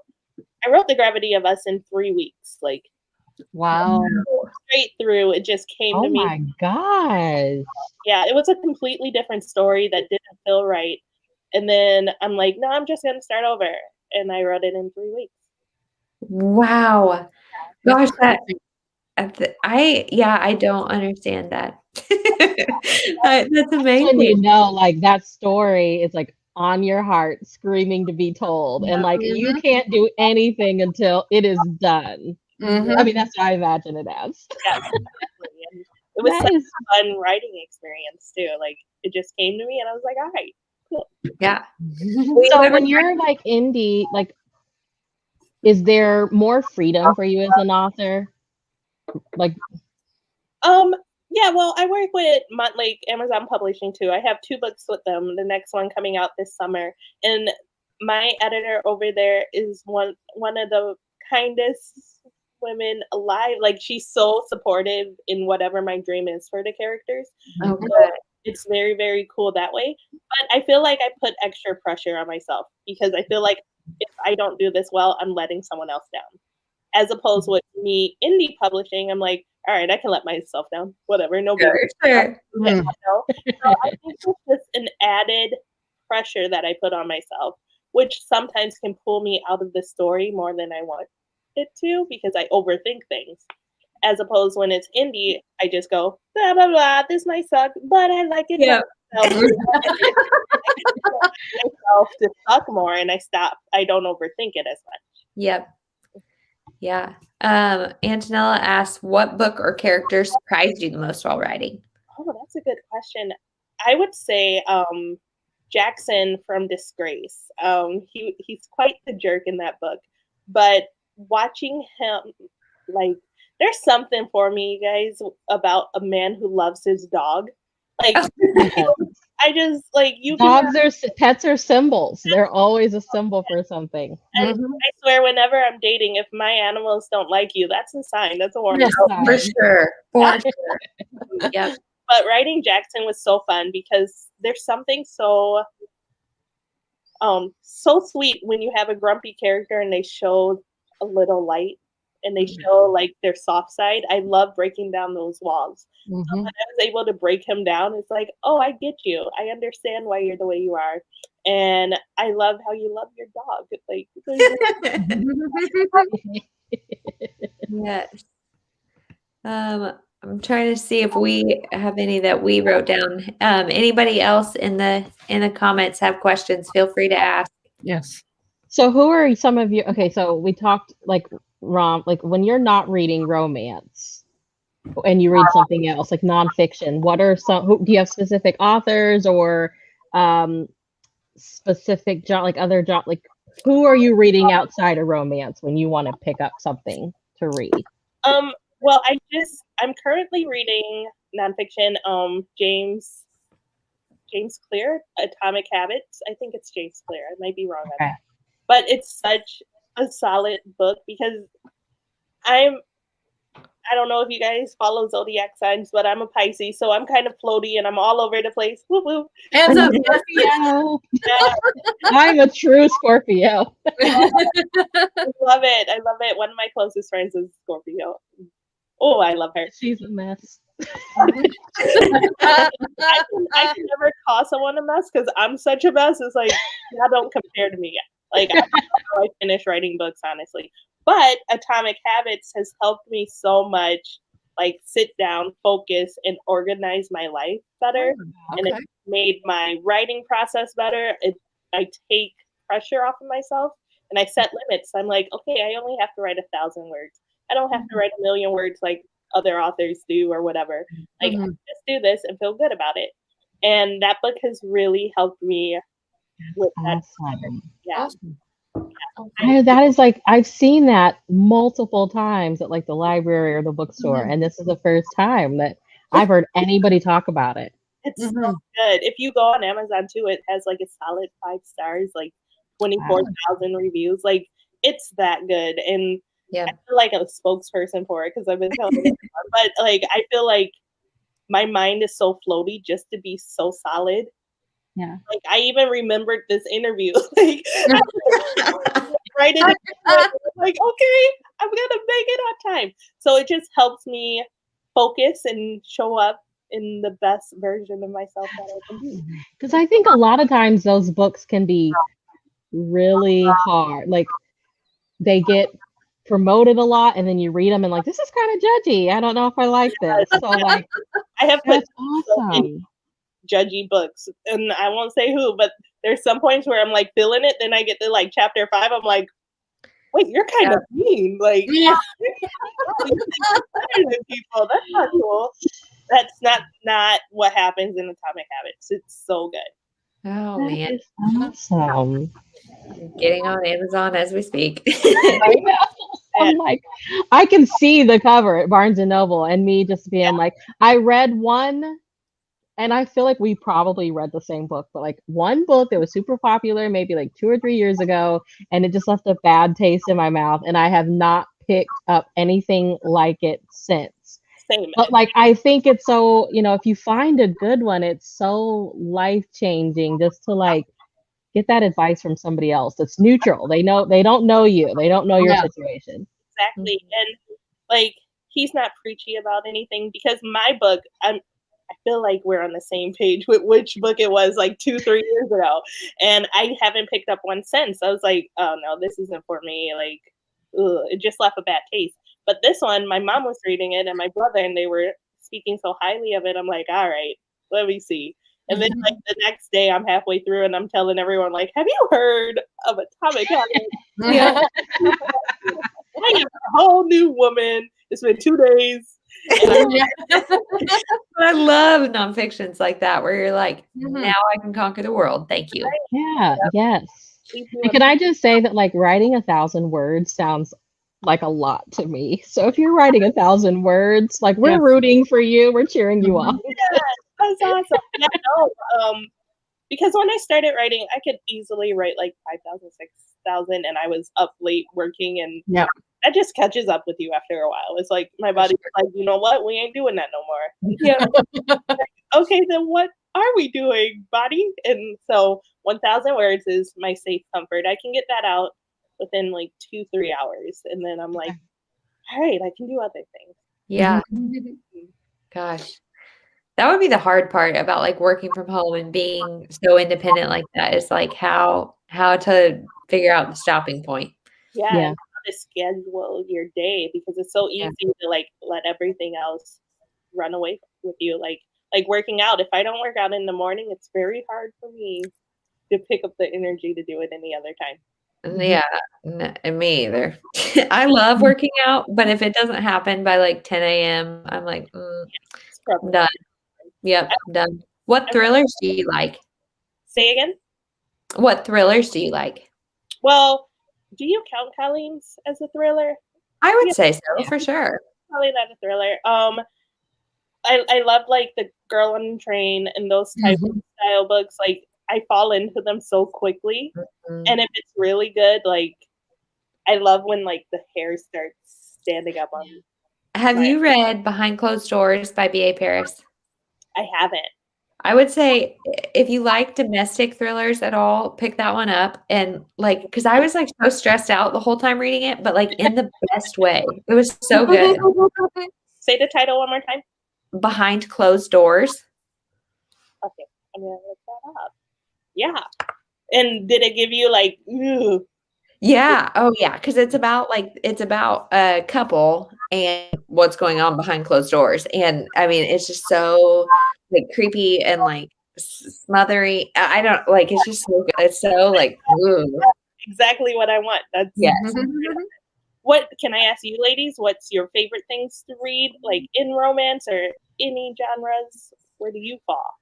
The Gravity of Us in 3 weeks. Like, wow. Straight through. It just came to me. Oh my gosh. Yeah, it was a completely different story that didn't feel right. And then I'm like, no, I'm just gonna start over. And I wrote it in 3 weeks. Wow. Gosh, I don't understand that. That's amazing. And you know, like that story is like on your heart, screaming to be told. And like you can't do anything until it is done. I mean, that's what I imagine it as. Yeah, exactly. It was such a fun writing experience too. Like it just came to me and I was like, all right, cool. Yeah. So when you're like indie, like, is there more freedom for you as an author? Like, yeah, well, I work with like Amazon Publishing too. I have 2 books with them. The next one coming out this summer, and my editor over there is one of the kindest women alive. Like she's so supportive in whatever my dream is for the characters. So it's very, very cool that way. But I feel like I put extra pressure on myself because I feel like if I don't do this well, I'm letting someone else down. As opposed with me indie publishing, I'm like, all right, I can let myself down. Whatever, no big deal. So I think it's just an added pressure that I put on myself, which sometimes can pull me out of the story more than I want it to because I overthink things. As opposed when it's indie, I just go, blah, blah, blah, this might suck, but I like it. Yeah. myself to suck more, and I stop. I don't overthink it as much. Yep. Yeah. Antonella asks, what book or character surprised you the most while writing? Oh, that's a good question. I would say Jackson from Disgrace. He's quite the jerk in that book, but watching him, like, there's something for me, you guys, about a man who loves his dog. Like, I just like you. Pets are symbols. They're always a symbol for something. I swear, whenever I'm dating, if my animals don't like you, that's a sign. That's a warning. For sure. For sure. Yep. But writing Jackson was so fun because there's something so sweet when you have a grumpy character and they show a little light and they show like their soft side. I love breaking down those walls. So when I was able to break him down, it's like, oh, I get you. I understand why you're the way you are. And I love how you love your dog. Like, yes. I'm trying to see if we have any that we wrote down. Anybody else in the comments have questions? Feel free to ask. Yes. So who are some of you? Okay, so we talked like like when you're not reading romance and you read something else like nonfiction. What are do you have specific authors or specific like other like who are you reading outside of romance when you want to pick up something to read? Well, I'm currently reading nonfiction. James Clear, Atomic Habits. I think it's James Clear. I might be wrong on that, but it's such a solid book because I don't know if you guys follow zodiac signs, but I'm a Pisces, so I'm kind of floaty and I'm all over the place. Woo woo. Hands up, Scorpio. I'm a true Scorpio. I love it. I love it. One of my closest friends is Scorpio. Oh, I love her. She's a mess. I can never call someone a mess because I'm such a mess. It's like, yeah, don't compare to me yet. Like, I finish writing books, honestly. But Atomic Habits has helped me so much, like, sit down, focus, and organize my life better. And it made my writing process better. I take pressure off of myself, and I set limits. I'm like, okay, I only have to write 1,000 words. I don't have to write 1,000,000 words like other authors do or whatever. Like, I just do this and feel good about it. And that book has really helped me with that. Yeah. That is like, I've seen that multiple times at like the library or the bookstore. And this is the first time that I've heard anybody talk about it. It's so good. If you go on Amazon too, it has like a solid 5 stars, like 24,000 reviews. Like, it's that good. And I feel like a spokesperson for it because I've been telling it. But like, I feel like my mind is so floaty just to be so solid. Yeah. Like, I even remembered this interview. Like, right in like, okay, I'm gonna make it on time. So it just helps me focus and show up in the best version of myself that I can be. Because I think a lot of times those books can be really hard. Like, they get promoted a lot and then you read them and like, this is kind of judgy. I don't know if I like this. So like, I have put awesome judgy books, and I won't say who, but there's some points where I'm like feeling it. Then I get to like chapter 5. I'm like, wait, you're kind of mean. Like, people. That's not cool. That's not what happens in Atomic Habits. It's so good. Oh man, awesome. Getting on Amazon as we speak. I know. I'm like, I can see the cover at Barnes and Noble and me just being like, I read one, and I feel like we probably read the same book, but like one book that was super popular maybe like 2 or 3 years ago, and it just left a bad taste in my mouth, and I have not picked up anything like it since. Same. But like, I think it's so, if you find a good one, it's so life-changing just to like get that advice from somebody else that's neutral. They don't know you. They don't know your situation. Exactly. And like, he's not preachy about anything because my book, I feel like we're on the same page with which book it was like 2-3 years ago. And I haven't picked up one since. I was like, oh no, this isn't for me. Like, it just left a bad taste. But this one, my mom was reading it and my brother, and they were speaking so highly of it. I'm like, all right, let me see. And then like the next day I'm halfway through and I'm telling everyone like, have you heard of Atomic Habits? Yeah. I am a whole new woman. It's been 2 days. And I love nonfictions like that where you're like, now I can conquer the world. Thank you. Yeah, yes. we do And can I just say that like writing 1,000 words sounds like a lot to me. So if you're writing 1,000 words, like we're rooting for you, we're cheering you on. Yeah, that's awesome. Yeah, no, because when I started writing, I could easily write like 5,000, 6,000, and I was up late working, and that just catches up with you after a while. It's like my body's like, you know what? We ain't doing that no more. Yeah. Okay, then what are we doing, body? And so 1,000 words is my safe comfort. I can get that out within like 2-3 hours, and then I'm like, all right, I can do other things. Yeah. Gosh. That would be the hard part about like working from home and being so independent like that is like how to figure out the stopping point. Yeah. And how to schedule your day, because it's so easy to like let everything else run away with you. Like working out. If I don't work out in the morning, it's very hard for me to pick up the energy to do it any other time. Yeah, me either. I love working out, but if it doesn't happen by like 10 a.m., I'm like, I'm done. Yep, done. What thrillers do you like? Say again? What thrillers do you like? Well, do you count Colleen's as a thriller? I would say so, for sure. Probably not a thriller. I love like the Girl on the Train and those type of style books. Like I fall into them so quickly, and if it's really good, like I love when like the hair starts standing up on me. Have you read Behind Closed Doors by B.A. Paris? I haven't. I would say if you like domestic thrillers at all, pick that one up. And like, because I was like so stressed out the whole time reading it, but like in the best way. It was so good. Say the title one more time. Behind Closed Doors. Okay, I'm gonna look that up. Yeah. And did it give you like, ooh? Yeah. Oh, yeah. Because it's about a couple and what's going on behind closed doors. And I mean, it's just so like creepy and like smothery. I don't like. It's just so good. It's so like ooh. Exactly what I want. That's What can I ask you, ladies? What's your favorite things to read, like in romance or any genres? Where do you fall?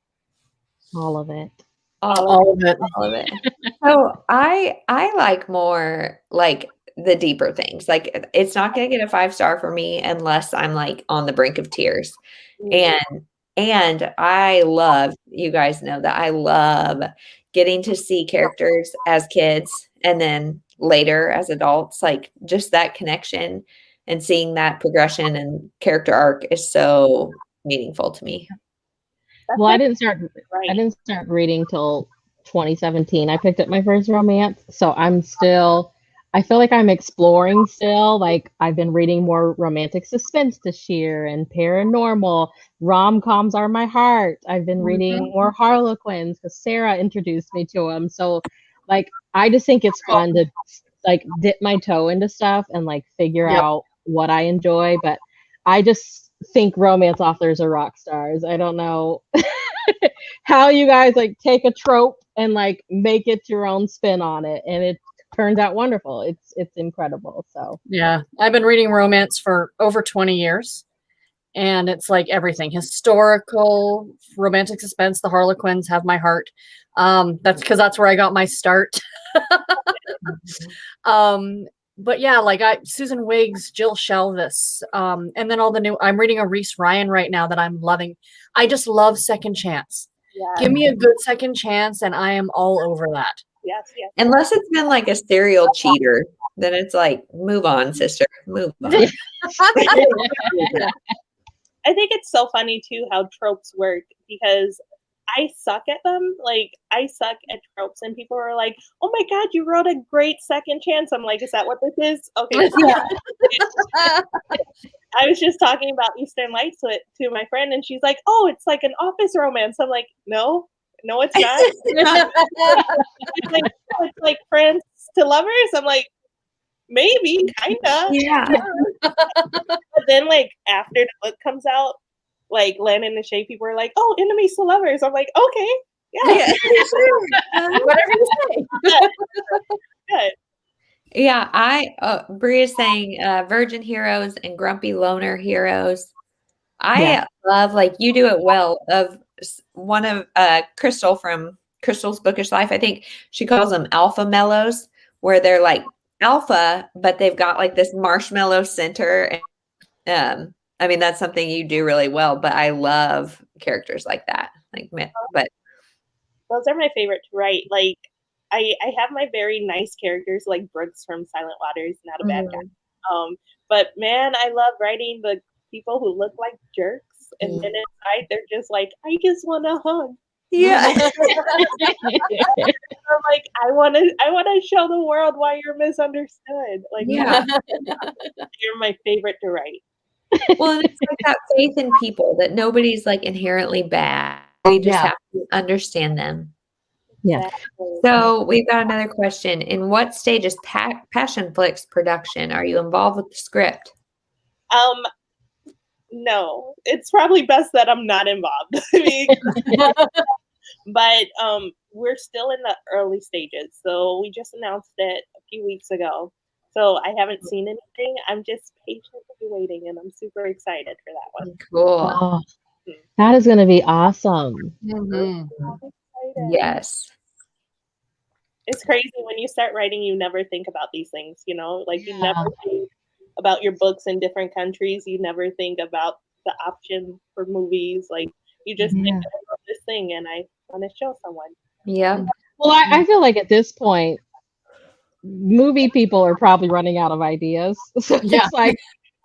All of it. All of it. So I like more like the deeper things. Like it's not going to get a 5-star for me unless I'm like on the brink of tears. And I love, you guys know that I love getting to see characters as kids and then later as adults, like just that connection and seeing that progression and character arc is so meaningful to me. Well, I didn't start reading till 2017. I picked up my first romance, so I feel like I'm exploring still. Like I've been reading more romantic suspense this year and paranormal. Rom-coms are my heart. I've been reading more Harlequins because Sarah introduced me to them. So like I just think it's fun to like dip my toe into stuff and like figure out what I enjoy. But I just think romance authors are rock stars. I don't know how you guys like take a trope and like make it your own spin on it, and it turns out wonderful. It's incredible. So yeah, I've been reading romance for over 20 years, and it's like everything: historical, romantic suspense. The Harlequins have my heart. That's because that's where I got my start. But yeah, like Susan Wiggs, Jill Shelvis, and then all the new. I'm reading a Reese Ryan right now that I'm loving. I just love second chance. Yeah. Give me a good second chance, and I am all over that. Yes. Unless it's been like a serial cheater, then it's like, move on, sister, move on. I think it's so funny too how tropes work, because I suck at them. Like I suck at tropes, and people are like, "Oh my God, you wrote a great second chance." I'm like, "Is that what this is?" Okay. I was just talking about Eastern Lights to my friend, and she's like, "Oh, it's like an office romance." I'm like, "No, it's not." She's like, "Oh, it's like friends to lovers." I'm like, "Maybe, kinda." Yeah. But then, like after the book comes out, like Land in the Shade, people are like, "Oh, enemies to lovers." I'm like, okay, yeah, Whatever you say. good. Yeah, Brie is saying virgin heroes and grumpy loner heroes. I love, like, you do it well, of one of Crystal from Crystal's Bookish Life. I think she calls them alpha mellows, where they're like alpha, but they've got like this marshmallow center. And I mean, that's something you do really well, but I love characters like that. Like, but Those are my favorite to write. Like, I have my very nice characters, like Brooks from Silent Waters, not a bad guy. But man, I love writing the people who look like jerks, and then inside they're just like, I just want a hug. yeah. I'm like, I want to show the world why you're misunderstood. Like, Yeah. you're my favorite to write. Well, and it's like that faith in people that nobody's like inherently bad. We just have to understand them. Yeah. So we've got another question. In what stage is Passion Flicks production? Are you involved with the script? No, it's probably best that I'm not involved. I mean, but we're still in the early stages. So we just announced it a few weeks ago. So I haven't seen anything. I'm just patiently waiting, and I'm super excited for that one. Cool. Oh, that is going to be awesome. Yes. It's crazy when you start writing, you never think about these things, you know, like you never think about your books in different countries. You never think about the option for movies. Like, you just think about this thing and I want to show someone. Yeah. Well, I feel like at this point, movie people are probably running out of ideas. So it's like,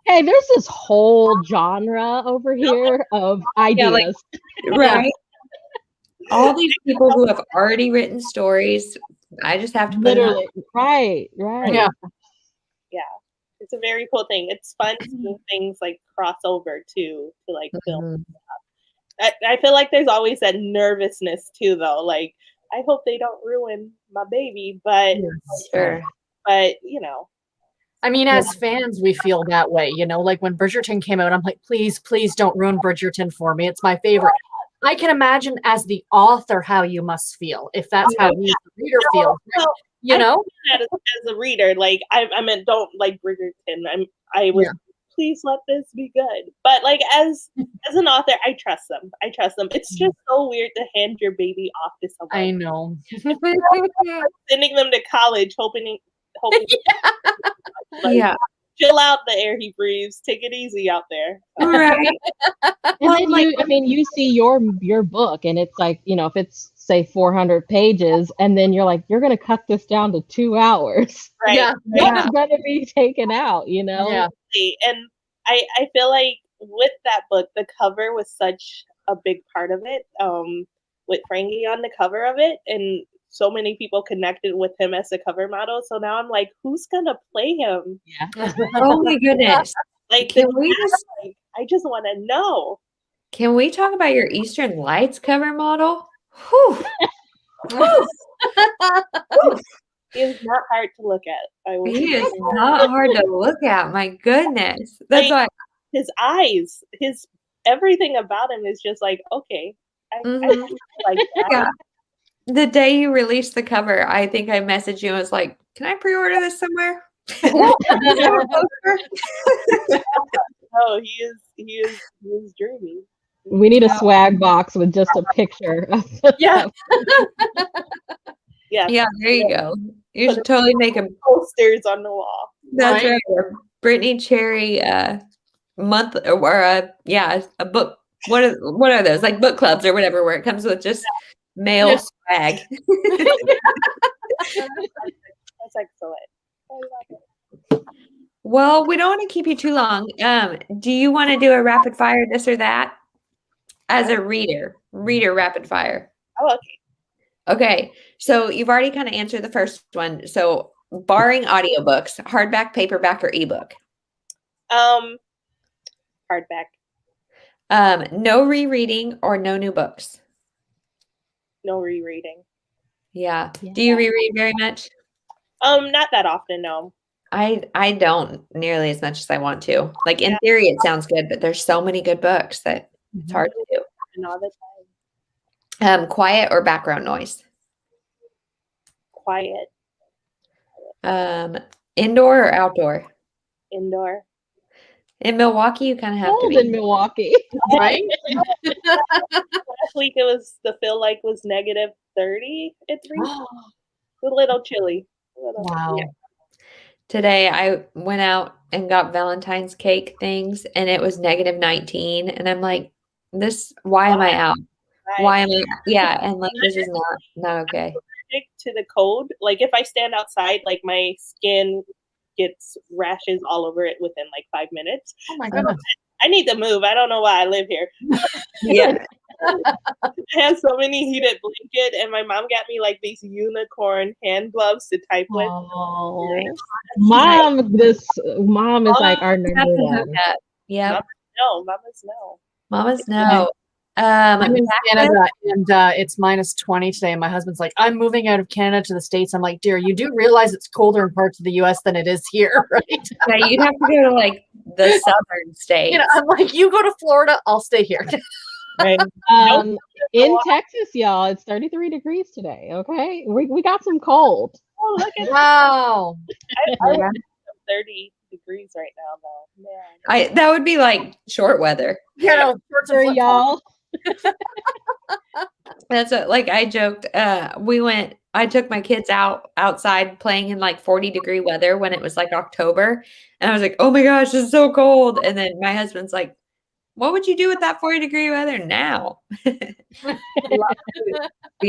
hey, there's this whole genre over here of ideas. Right. All these people who have already written stories, I just have to put literally. Right. Yeah. It's a very cool thing. It's fun seeing things like cross over to like film stuff. I feel like there's always that nervousness too, though. Like, I hope they don't ruin my baby, but but you know. I mean, as fans, we feel that way, you know, like when Bridgerton came out, I'm like, please don't ruin Bridgerton for me. It's my favorite. I can imagine as the author how you must feel if that's how you, the reader feels. You know, as a reader, like I meant don't like Bridgerton. I was please let this be good. But like as an author, I trust them. It's just so weird to hand your baby off to someone. I know. Sending them to college, hoping chill out the air he breathes. Take it easy out there. Right. And then you see your book and it's like, you know, if it's say 400 pages and then you're like, you're going to cut this down to 2 hours. Right. What's going to be taken out, you know? Yeah. And I feel like with that book, the cover was such a big part of it. With Frankie on the cover of it, and so many people connected with him as the cover model. So now I'm like, who's gonna play him? Yeah. Oh my goodness. Like, I just want to know. Can we talk about your Eastern Lights cover model? Whew. He is not hard to look at. He is not hard to look at. My goodness. That's why his eyes, his everything about him is just like, okay. I like that. Yeah. The day you released the cover, I think I messaged you and was like, can I pre-order this somewhere? Oh, he is dreamy. We need a swag box with just a picture of yeah, there you go. You should totally make them posters on the wall. That's right. Brittany Cherry month or a book. What are those, like book clubs or whatever, where it comes with just male swag? That's excellent. I love it. Well, we don't want to keep you too long. Do you want to do a rapid fire, this or that, as a reader rapid fire? Oh, okay. Okay, so you've already kind of answered the first one. So barring audiobooks, hardback, paperback, or ebook? Hardback. No rereading or no new books? No rereading. Yeah. Do you reread very much? Not that often, no. I don't nearly as much as I want to. Like, in theory, it sounds good, but there's so many good books that It's hard to do. And all the time. Quiet or background noise? Quiet. Indoor or outdoor? Indoor. In Milwaukee, you kind of have to Cold be. in Milwaukee. Right? Last week the feel like was negative 30 at 3. A little chilly. Wow. Yeah. Today, I went out and got Valentine's cake things, and it was negative 19. And I'm like, why am I out? Why am I? Yeah. And like, this is not okay. Allergic to the cold. Like if I stand outside, like my skin gets rashes all over it within like 5 minutes. Oh my goodness. I need to move. I don't know why I live here. Yeah. I have so many heated blanket, and my mom got me like these unicorn hand gloves to type with. Oh, mom is like our number one. Yeah. Mamas no. Mamas no. I'm in Canada, and it's minus 20 today. And my husband's like, I'm moving out of Canada to the States. I'm like, dear, you do realize it's colder in parts of the US than it is here, right? Yeah, you'd have to go to like the southern states. You know, I'm like, you go to Florida, I'll stay here. Right. In Texas, y'all, it's 33 degrees today. Okay, we got some cold. Oh, look at Wow. I 30 degrees right now, though. Man. That would be like short weather. You know, For y'all. That's what, like I joked. I took my kids outside playing in like 40-degree weather when it was like October. And I was like, oh my gosh, it's so cold. And then my husband's like, what would you do with that 40-degree weather now? Be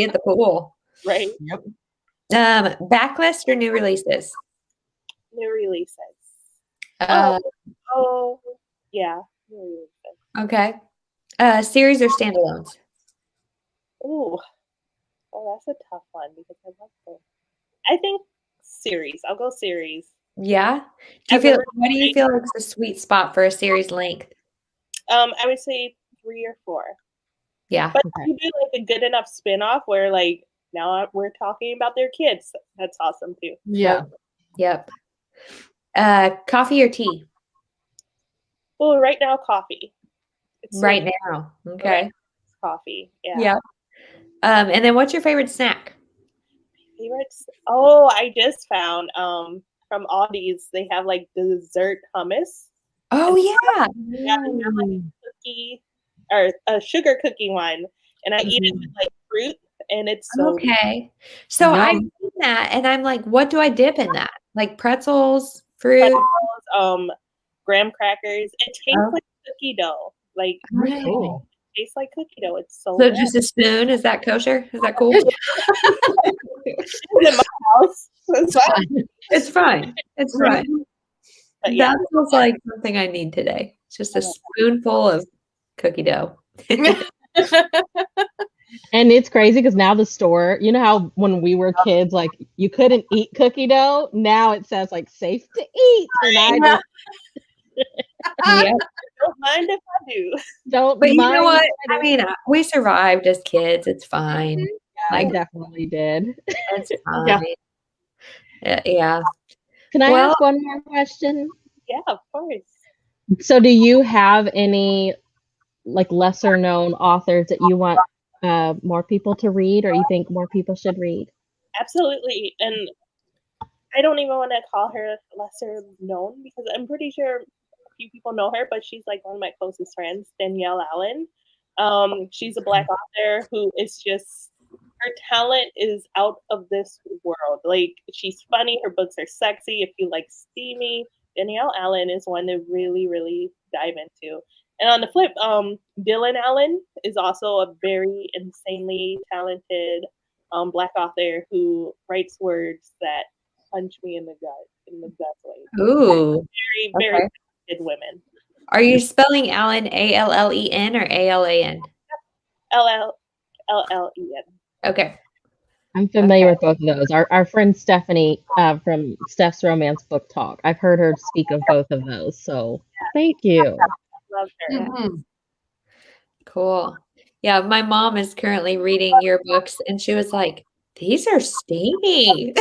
at the pool. Right. Yep. Backlist or new releases? New releases. Uh, Yeah. New releases. okay. Series or standalones? Ooh. Oh, that's a tough one because I love them. I think series. I'll go series. Yeah. What do you feel like is the sweet spot for a series length? I would say 3 or 4. Yeah. But you do like a good enough spin-off where like now we're talking about their kids. That's awesome too. Yeah. Yep. Coffee or tea? Well, right now coffee. It's Right sweet. now. Okay. It's coffee. Yeah. Yeah. And then what's your favorite snack? Favorites? Oh, I just found from Aldi's they have like dessert hummus. Oh yeah. Yeah, and they're like cookie or a sugar cookie one, and I eat it with like fruit, and it's so Okay. So I've seen that, and I'm like, what do I dip in that? Like pretzels, fruit, graham crackers. It tastes like cookie dough. Like Really? it tastes like cookie dough. It's so So good. just a spoon. Is that kosher? Is that cool? It's in my house. So it's fine. It's fine. But yeah. That feels like something I need today. It's just a spoonful of cookie dough. And it's crazy because now the store, you know how when we were kids, like you couldn't eat cookie dough. Now it says like safe to eat, and I just Yeah. Don't mind if I do. don't. But you mind know what? if I I mean, we survived as kids. It's fine. do. I definitely did. It's fine. Yeah. Can I Well- ask one more question? Yeah, of course. So, do you have any like lesser known authors that you want more people to read, or you think more people should read? Absolutely. And I don't even want to call her lesser known because I'm pretty sure a few people know her, but she's like one of my closest friends, Danielle Allen. She's a Black author who is just, her talent is out of this world. Like, she's funny. Her books are sexy. If you like steamy, Danielle Allen is one to really, really dive into. And on the flip, Dylan Allen is also a very insanely talented Black author who writes words that punch me in the gut in the best way. Ooh. Very, very talented women. Are you spelling Allen Allen or ALAN? Llen. Okay. I'm familiar with both of those. Our friend Stephanie from Steph's Romance Book Talk. I've heard her speak of both of those. So thank you. Love her. Mhm. Cool. Yeah, my mom is currently reading your books, and she was like, "These are steamy."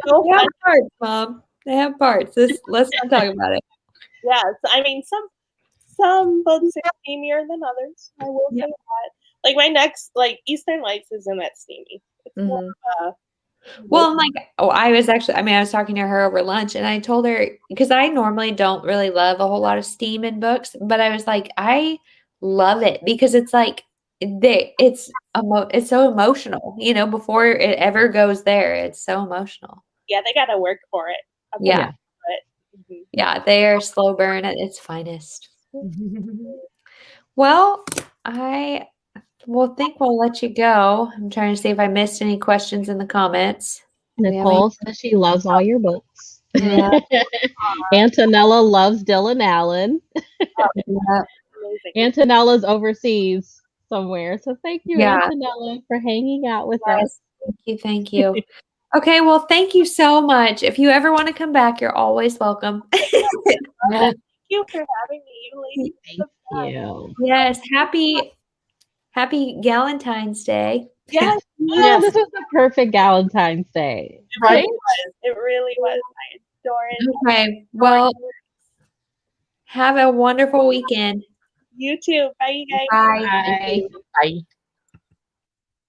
So They have parts, Mom. They have parts. Let's not talk about it. yeah, I mean, some books are steamier than others. I will say that. Like my next, like Eastern Lights isn't that steamy. It's more of a Well, like, I was talking to her over lunch and I told her, because I normally don't really love a whole lot of steam in books, but I was like, I love it because it's like, it's so emotional, before it ever goes there. It's so emotional. yeah, they got to work for it. Yeah. Mhm. Yeah, they are slow burn at its finest. Well, I think we'll let you go. I'm trying to see if I missed any questions in the comments. Nicole says she loves all your books. Yeah. Antonella loves Dylan Allen. Yeah. Amazing. Antonella's overseas somewhere. So thank you, Yeah. Antonella, for hanging out with us. Thank you. Okay, well, thank you so much. If you ever want to come back, you're always welcome. Thank you for having me. You ladies. Thank you. Yes, happy Galentine's Day. Yes. Oh, this was the perfect Galentine's Day. Right? It really was. I adore it. Okay, well, have a wonderful weekend. You too. Bye, you guys. Bye. Bye. Bye.